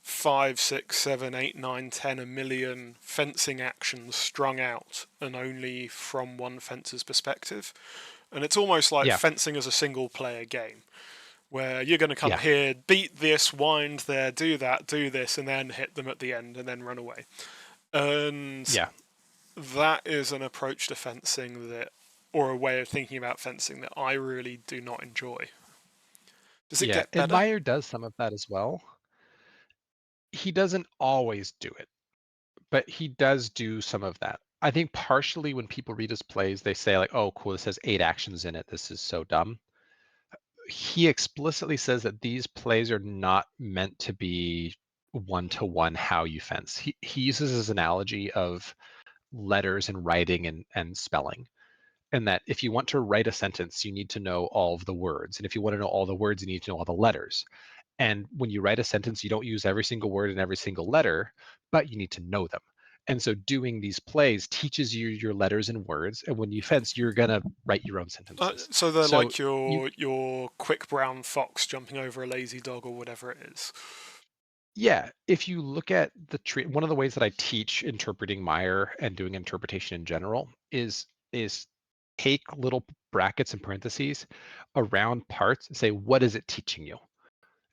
5, 6, 7, 8, 9, 10, a million fencing actions strung out and only from one fencer's perspective. And it's almost like Yeah, fencing as a single player game where you're going to come yeah, here, beat this, wind there, do that, do this, and then hit them at the end and then run away. And yeah, that is an approach to fencing that, or a way of thinking about fencing that I really do not enjoy. Does it yeah. get And better? Meyer does some of that as well. He doesn't always do it, but he does do some of that. I think partially when people read his plays, they say like, "Oh, cool, this has 8 actions in it. This is so dumb." He explicitly says that these plays are not meant to be one to one how you fence. He uses his analogy of letters and writing and spelling. and that if you want to write a sentence, you need to know all of the words. And if you want to know all the words, you need to know all the letters. And when you write a sentence, you don't use every single word and every single letter, but you need to know them. And so doing these plays teaches you your letters and words. And when you fence, you're going to write your own sentences. So they're So like you, your quick brown fox jumping over a lazy dog or whatever it is. yeah, if you look at one of the ways that I teach interpreting Meyer and doing interpretation in general is take little brackets and parentheses around parts and say, what is it teaching you?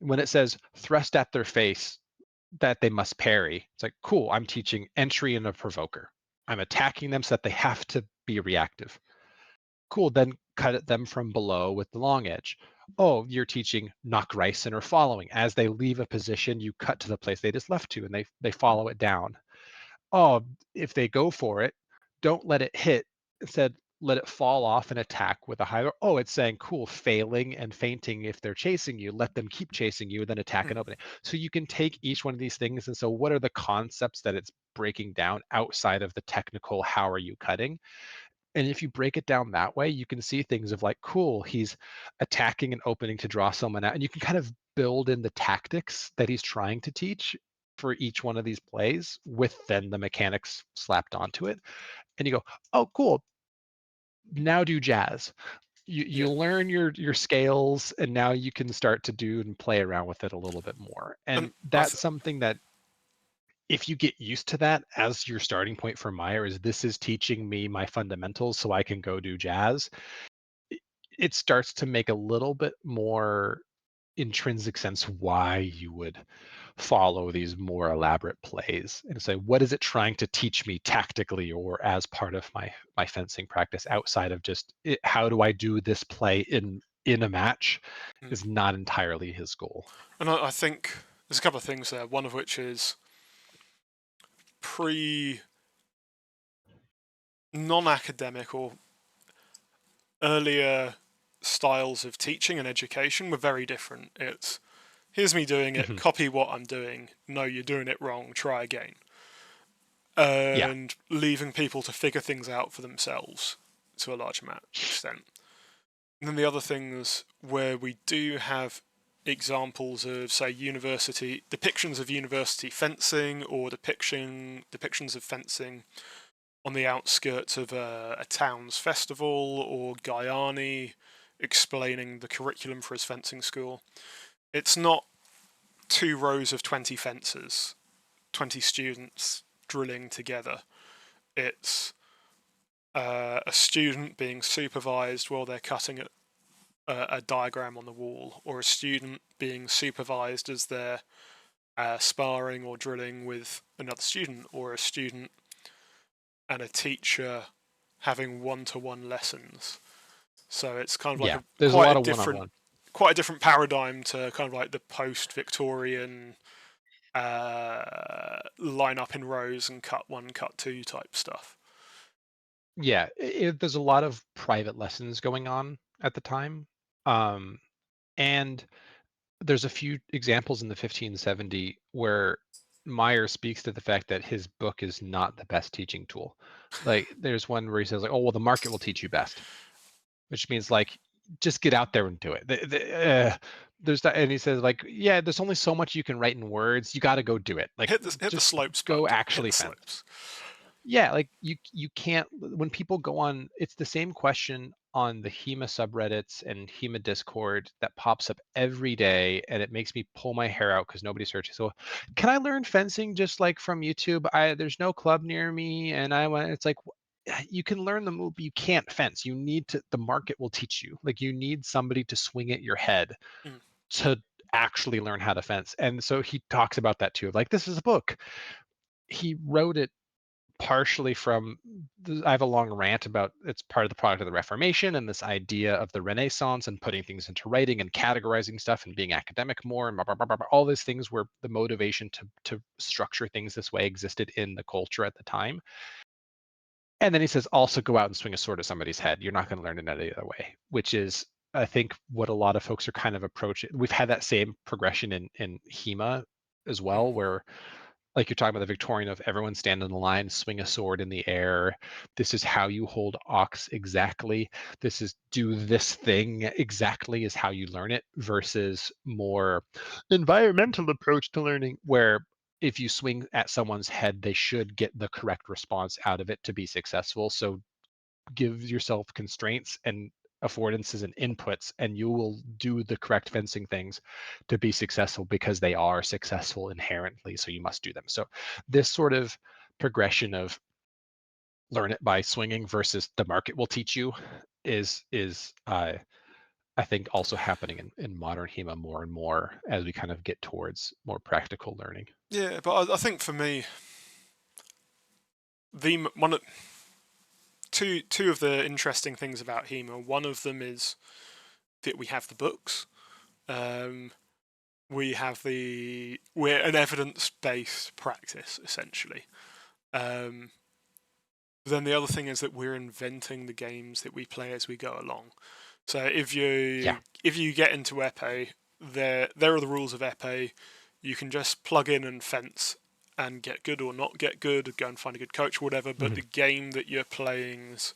When it says thrust at their face that they must parry, it's like, cool, I'm teaching entry and a provoker. I'm attacking them so that they have to be reactive. Cool, then cut at them from below with the long edge. Oh, you're teaching knock Ryson or following. As they leave a position, you cut to the place they just left to and they follow it down. Oh, if they go for it, don't let it hit. Instead, let it fall off and attack with a higher. Oh, it's saying cool, failing and fainting if they're chasing you. Let them keep chasing you, then attack and Mm. open it. So you can take each one of these things. And so, what are the concepts that it's breaking down outside of the technical? How are you cutting? And if you break it down that way, you can see things of like, cool, he's attacking and opening to draw someone out. And you can kind of build in the tactics that he's trying to teach for each one of these plays with then the mechanics slapped onto it. And you go, oh, cool. Now do jazz. You Yeah, learn your scales and now you can start to do and play around with it a little bit more. and And that's something that if you get used to that as your starting point for Meyer is this is teaching me my fundamentals so I can go do jazz it starts to make a little bit more intrinsic sense why you would follow these more elaborate plays and say what is it trying to teach me tactically or as part of my fencing practice outside of just how do I do this play in a match mm. is not entirely his goal. And I think there's a couple of things there. One of which is pre non-academic or earlier styles of teaching and education were very different. It's here's me doing it, Mhm. copy what I'm doing. No, you're doing it wrong. Try again. Yeah. And leaving people to figure things out for themselves to a large extent. And then the other things where we do have examples of, say, university depictions of university fencing or depictions of fencing on the outskirts of a town's festival or Guyani explaining the curriculum for his fencing school. It's not two rows of 20 fencers, 20 students drilling together. It's a student being supervised while they're cutting a diagram on the wall, or a student being supervised as they're sparring or drilling with another student, or a student and a teacher having one-to-one lessons. So it's kind of like Yeah, a there's a lot of one-on-one. quite a different paradigm to kind of like the post-Victorian line up in rows and cut one, cut two type stuff. Yeah, there's a lot of private lessons going on at the time. Um, and there's a few examples in the 1570 where Meyer speaks to the fact that his book is not the best teaching tool. Like there's one where he says like, "Oh, well, the market will teach you best," which means like just get out there and do it. There's that, and he says like, "Yeah, there's only so much you can write in words. You got to go do it. Like Hit the just slopes, go bud. Hit actually the fence." slopes. Yeah, like you can't when people go on it's the same question on the HEMA subreddits and HEMA Discord that pops up every day and it makes me pull my hair out because nobody searches. So can I learn fencing just like from YouTube? There's no club near me and I went it's like you can learn the move, but you can't fence. You need to the market will teach you. Like you need somebody to swing at your head Mm. to actually learn how to fence. And so he talks about that too. Like this is a book. He wrote it partially from I have a long rant about it's part of the product of the Reformation and this idea of the Renaissance and putting things into writing and categorizing stuff and being academic more and blah, blah, blah, blah, blah. All these things where the motivation to structure things this way existed in the culture at the time. And then he says also go out and swing a sword at somebody's head. You're not going to learn it any other way, which is I think what a lot of folks are kind of approaching. We've had that same progression in HEMA as Mm. well, where like you're talking about the Victorian of everyone stand in the line, swing a sword in the air. This is how you hold ox exactly. This is do this thing exactly is how you learn it versus more environmental approach to learning where if you swing at someone's head, they should get the correct response out of it to be successful. So give yourself constraints and affordances and inputs, and you will do the correct fencing things to be successful because they are successful inherently. So you must do them. So this sort of progression of learn it by swinging versus the market will teach you is I think also happening in modern HEMA more and more as we kind of get towards more practical learning. Yeah, but I think for me, the one of two of the interesting things about HEMA. One of them is that we have the books. Um, we're an evidence-based practice essentially. Um, then the other thing is that we're inventing the games that we play as we go along. So Yeah. if you get into epee, there are the rules of epee. You can just plug in and fence and get good or not get good, go and find a good coach, whatever. But Mhm. the game that you're playing's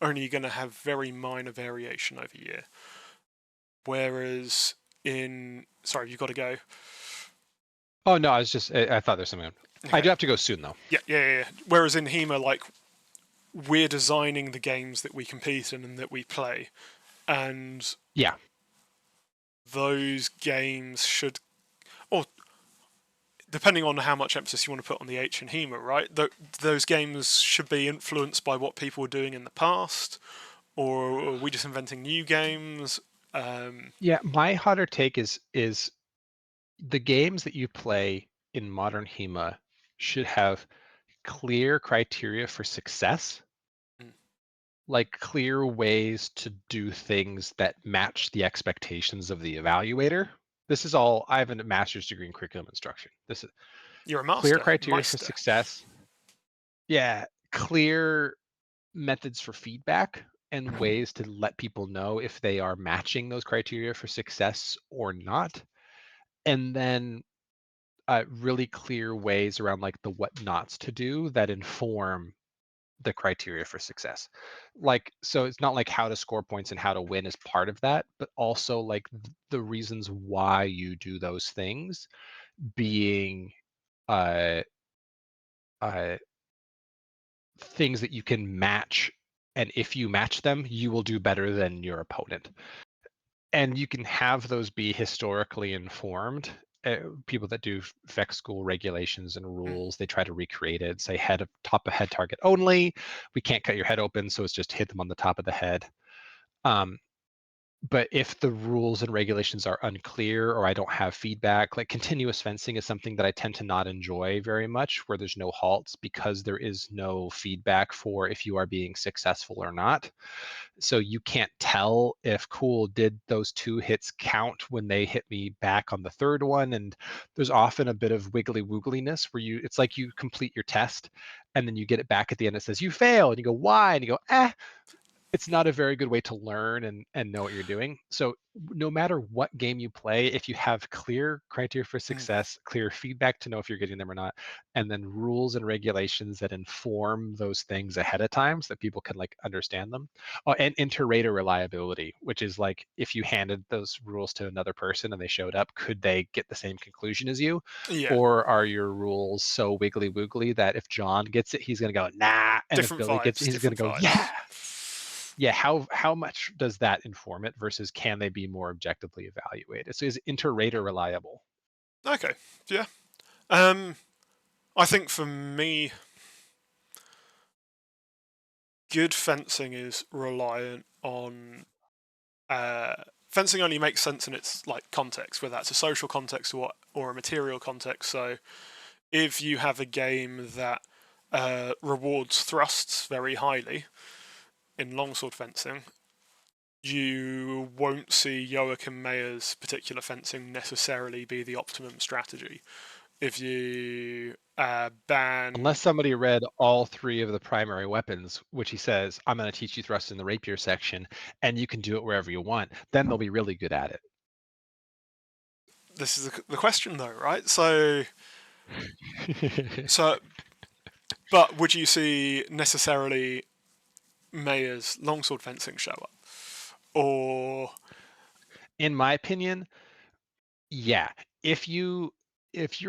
only going to have very minor variation over year. Whereas sorry, you've got to go. Oh no, I thought there's something. I Okay. do have to go soon though. Yeah. Whereas in HEMA, like we're designing the games that we compete in and that we play, and Yeah. those games should, or depending on how much emphasis you want to put on the H in HEMA, right? Those games should be influenced by what people were doing in the past, or are we just inventing new games? Yeah, my hotter take is the games that you play in modern HEMA should have clear criteria for success, mm, like clear ways to do things that match the expectations of the evaluator. This is all, I have a master's degree in curriculum instruction. This is you're a clear master, criteria for Meister. success. Yeah, clear methods for feedback and ways to let people know if they are matching those criteria for success or not. And then really clear ways around like the what nots to do that inform the criteria for success. Like, so it's not like how to score points and how to win is part of that, but also like the reasons why you do those things being uh, uh, things that you can match. And if you match them, you will do better than your opponent. And you can have those be historically informed. People that do VEX school regulations and Mm, rules, they try to recreate it. Say top of head target only. We can't cut your head open, so it's just hit them on the top of the head. Um, but if the rules and regulations are unclear or I don't have feedback, like continuous fencing is something that I tend to not enjoy very much, where there's no halts because there is no feedback for if you are being successful or not. So you can't tell if cool did those two hits count when they hit me back on the third one. And there's often a bit of wiggly woogliness where it's like you complete your test and then you get it back at the end. It says you failed and you go why and you go it's not a very good way to learn and know what you're doing. So no matter what game you play, if you have clear criteria for mm. success, clear feedback to know if you're getting them or not, and then rules and regulations that inform those things ahead of time so that people can like understand them. Oh, and inter-rater reliability, which is like if you handed those rules to another person and they showed up, could they get the same conclusion as you? Yeah, Or are your rules so wiggly woogly that if John gets it, he's gonna go, nah. And if different Billy gets it, vibes, he's gonna different go, yeah. vibes. Yeah, how much does that inform it versus can they be more objectively evaluated? So is inter-rater reliable? Okay, yeah. Um, I think for me, good fencing is reliant on fencing only makes sense in its like context, whether that's a social context or a material context. So if you have a game that rewards thrusts very highly in longsword fencing, you won't see Joachim Mayer's particular fencing necessarily be the optimum strategy. If you ban, Unless somebody read all three of the primary weapons, which he says, I'm going to teach you thrust in the rapier section, and you can do it wherever you want, then they'll be really good at it. this is the question though, right? So So, but would you see necessarily Mayer's longsword fencing show up, or In my opinion, yeah. If you're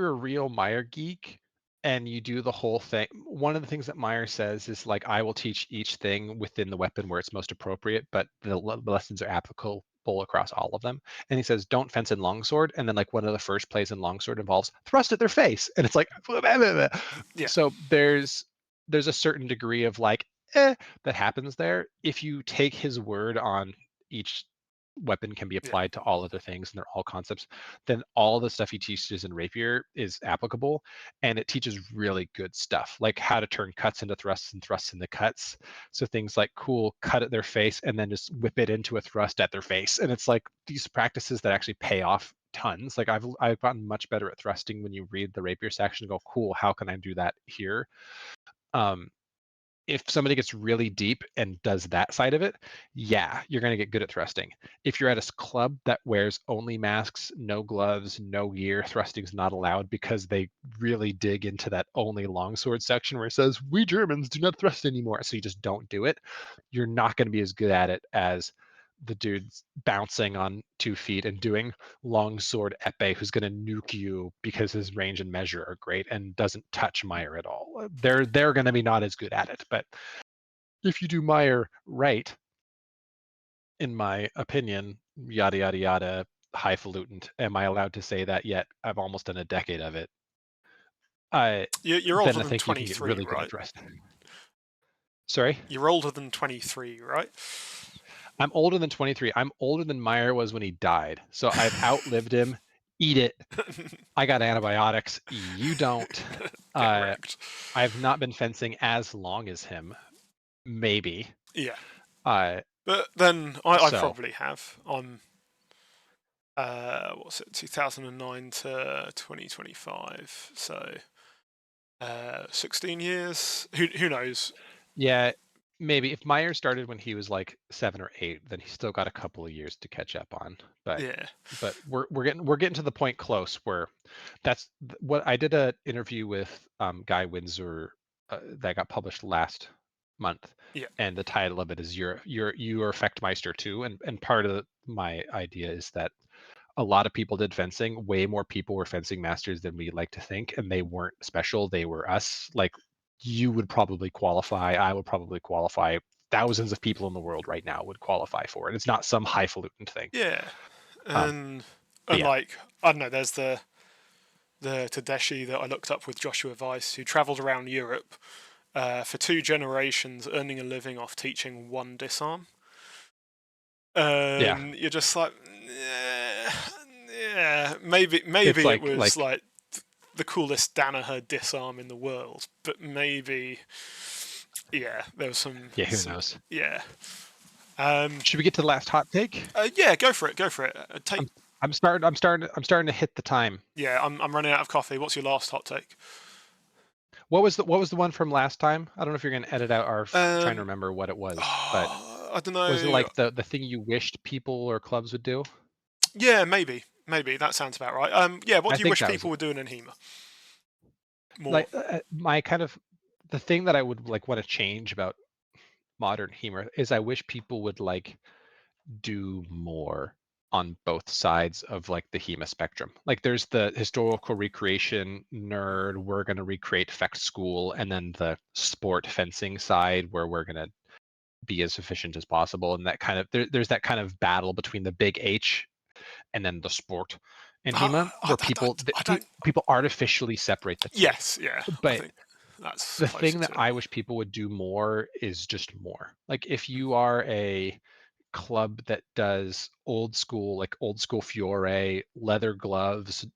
a real Meyer geek and you do the whole thing, one of the things that Meyer says is like, I will teach each thing within the weapon where it's most appropriate, but the lessons are applicable across all of them. And he says, don't fence in longsword. And then like one of the first plays in longsword involves thrust at their face, and it's like, yeah, so there's a certain degree of like, that happens there. If you take his word on each weapon can be yeah, applied to all other things and they're all concepts, then all the stuff he teaches in Rapier is applicable, and it teaches really good stuff like how to turn cuts into thrusts and thrusts into cuts. So things like cool cut at their face and then just whip it into a thrust at their face, and it's like these practices that actually pay off tons. Like I've gotten much better at thrusting when you read the Rapier section and go, cool, how can I do that here? um if somebody gets really deep and does that side of it, yeah, you're going to get good at thrusting. If you're at a club that wears only masks, no gloves, no gear, thrusting's not allowed because they really dig into that only longsword section where it says, we Germans do not thrust anymore. So you just don't do it. You're not going to be as good at it as the dude's bouncing on 2 feet and doing longsword epee who's going to nuke you because his range and measure are great and doesn't touch Meyer at all. They're going to be not as good at it. But if you do Meyer right, in my opinion, yada yada yada, highfalutin. Am I allowed to say that yet? I've almost done a decade of it. I you're Then older I than think you can get 23, really good right? at wrestling. Sorry, You're older than 23, right? I'm older than 23. I'm older than Meyer was when he died. So I've outlived him. Eat it. I got antibiotics. You don't. Get Uh, wrecked. I've not been fencing as long as him. Maybe. Yeah, Uh, but then I so probably have. I'm what's it, 2009 to 2025, so 16 years. Who knows? yeah, maybe if Meyer started when he was like 7 or 8, then he's still got a couple of years to catch up on. Yeah, But we're getting to the point close where what I did a interview with Guy Windsor that got published last month, yeah. and the title of it is you are Fechtmeister too, and part of my idea is that a lot of people did fencing. Way more people were fencing masters than we like to think, and they weren't special. They were us. Like you would probably qualify. I would probably qualify. Thousands of people in the world right now would qualify for it. It's not some highfalutin thing. Yeah, Um, and but yeah, like I don't know, there's the Tedeschi that I looked up with Joshua Weiss, who travelled around Europe for 2 generations, earning a living off teaching one disarm. yeah. And you're just like, yeah, maybe It's it was like like the coolest Danaher disarm in the world, but maybe, yeah, there was yeah. Who some, knows? yeah. Um, Should we get to the last hot take? yeah, go for it, go for it. I'm Take, I'm starting to hit the time. yeah, I'm running out of coffee. What's your last hot take? What was the one from last time? I don't know if you're going to edit out our trying to Um, remember what it was, but oh, I don't was it know. like the thing you wished people or clubs would do? Yeah, maybe that sounds about right. Yeah, what I do you think wish that was people were doing in HEMA more? like my kind of the thing that I would like want to change about modern humor is I wish people would like do more on both sides of like the HEMA spectrum. Like there's the historical recreation nerd, we're going to recreate Fecht School, and then the sport fencing side where we're going to be as efficient as possible. And that kind of there's that kind of battle between the big H and then the sport in HEMA I, where I don't. people artificially separate the two. Yes, yeah, I But think that's the closer thing that to it. I wish people would do more is just more. Like if you are a club that does old school Fiore, leather gloves,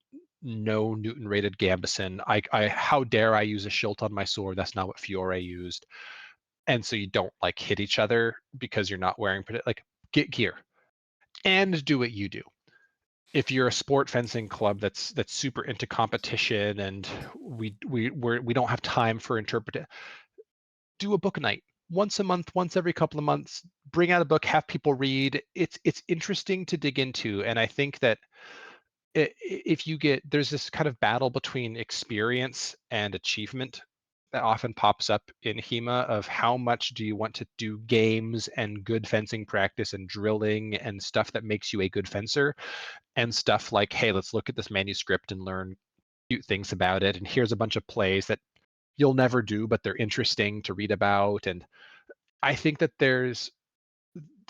no Newton rated Gambison. I how dare I use a Schilt on my sword? That's not what Fiore used. And so you don't like hit each other because you're not wearing like get gear and do what you do. If you're a sport fencing club that's super into competition and we don't have time for interpret, do a book night once a month, once every couple of months. Bring out a book, have people read. It's interesting to dig into, and I think that if you get, there's this kind of battle between experience and achievement that often pops up in HEMA of how much do you want to do games and good fencing practice and drilling and stuff that makes you a good fencer, and stuff like, hey, let's look at this manuscript and learn cute things about it, and here's a bunch of plays that you'll never do but they're interesting to read about. And I think that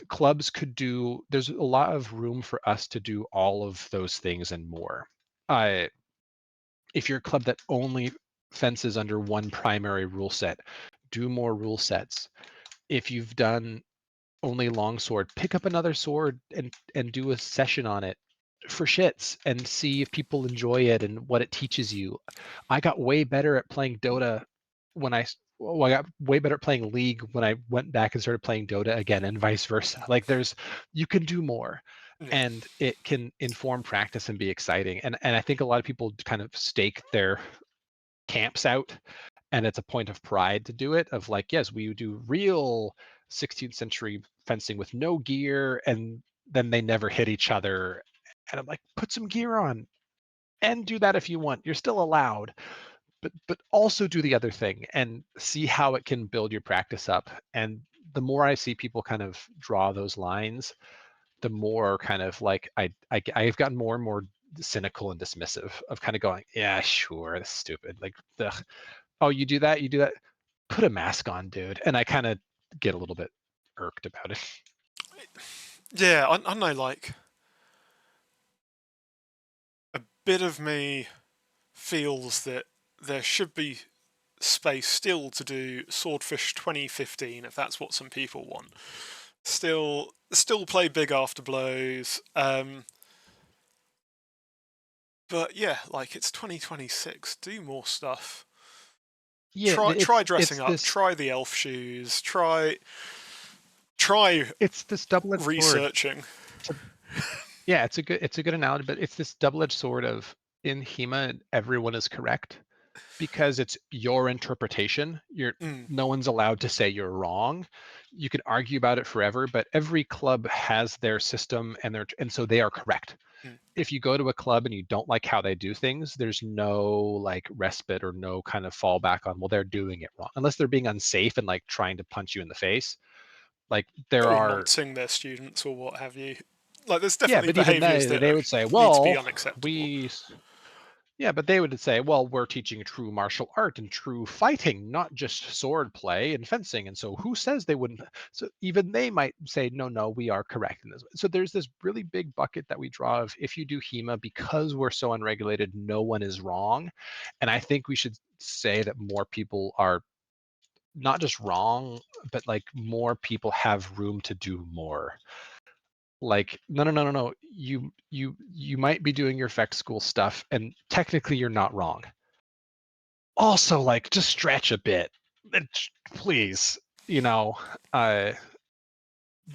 clubs could do, there's a lot of room for us to do all of those things and more. uh, if you're a club that only fences under one primary rule set, do more rule sets. If you've done only longsword, pick up another sword and do a session on it for shits and see if people enjoy it and what it teaches you. I got way better at playing Dota when I got way better at playing League when I went back and started playing Dota again, and vice versa. Like, you can do more, Yeah. and it can inform practice and be exciting. And I think a lot of people kind of stake their camps out, and it's a point of pride to do it, of like, yes, we do real 16th century fencing with no gear, and then they never hit each other. And I'm like, put some gear on and do that if you want, you're still allowed, but also do the other thing and see how it can build your practice up. And the more I see people kind of draw those lines, the more kind of like I've gotten more and more cynical and dismissive of kind of going, yeah, sure, that's stupid, like, ugh, oh, you do that, put a mask on, dude. And I kind of get a little bit irked about it. Yeah, I know, like, a bit of me feels that there should be space still to do Swordfish 2015 if that's what some people want. Still play big after blows. But yeah, like, it's 2026. Do more stuff. Yeah, Try dressing it's up. this Try the elf shoes. Try it's this double-edged sword. researching. Yeah, it's a good analogy, but it's this double-edged sword of, in HEMA, everyone is correct because it's your interpretation. Mm, No one's allowed to say you're wrong. You can argue about it forever, but every club has their system and so they are correct. mm. If you go to a club and you don't like how they do things, there's no like respite or no kind of fallback on, well, they're doing it wrong, unless they're being unsafe and like trying to punch you in the face. Like, there Or are, nonцing their students or what have you. Like, there's yeah, definitely but even behaviours that they would say, need to be well, unacceptable. we yeah, but they would say, well, we're teaching true martial art and true fighting, not just sword play and fencing. And so who says they wouldn't? So even they might say, no, no, we are correct in this. So there's this really big bucket that we draw of, if you do HEMA, because we're so unregulated, no one is wrong. And I think we should say that more people are not just wrong, but like more people have room to do more. Like, no, no, no, no, no, you might be doing your FEC school stuff and technically you're not wrong. Also, like, just stretch a bit. Please, you know. uh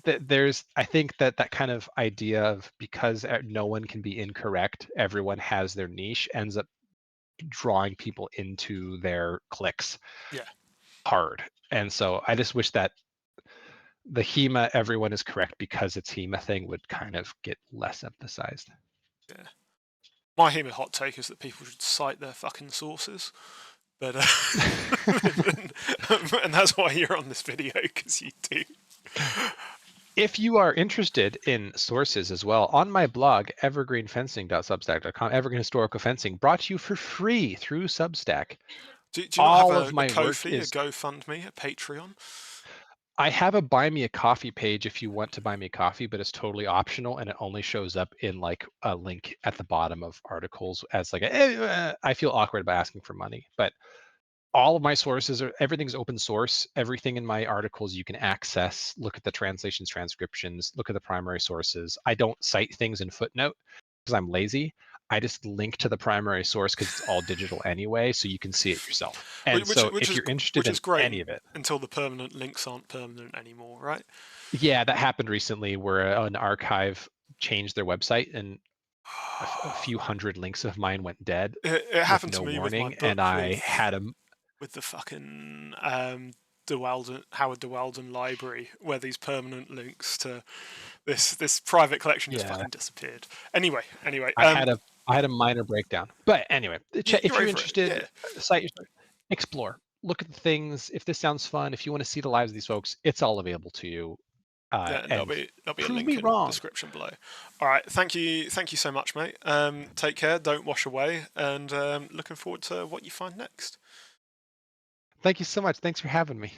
there's, I think that that kind of idea of, because no one can be incorrect, everyone has their niche, ends up drawing people into their cliques Yeah. hard. And so I just wish that the HEMA everyone is correct because it's HEMA thing would kind of get less emphasized. Yeah. My HEMA hot take is that people should cite their fucking sources. But and that's why you're on this video, because you do. If you are interested in sources as well, on my blog, evergreenfencing.substack.com, Evergreen Historical Fencing, brought to you for free through Substack. Do you not have All a of my work Ko-fi, a is, GoFundMe, a Patreon? I have a buy me a coffee page if you want to buy me a coffee, but it's totally optional and it only shows up in like a link at the bottom of articles as like I feel awkward about asking for money. But all of my sources are, everything's open source. Everything in my articles you can access. Look at the translations, transcriptions, look at the primary sources. I don't cite things in footnote because I'm lazy. I just link to the primary source because it's all digital anyway, so you can see it yourself. And so if you're interested Which in is great any of it, until the permanent links aren't permanent anymore, right? yeah, that happened recently where an archive changed their website and a few hundred links of mine went dead It with happened no to me with my warning, and book I had a, with the fucking Howard De Walden library, where these permanent links to this private collection just yeah, fucking disappeared. Anyway, I had a I had a minor breakdown. But anyway, if You're you're over it. interested, Yeah. cite your explore, look at the things. If this sounds fun, if you want to see the lives of these folks, it's all available to you. Yeah, and And there'll be a prove link me in the wrong. description below. All right, thank you so much, mate. Take care, don't wash away, and looking forward to what you find next. Thank you so much. Thanks for having me.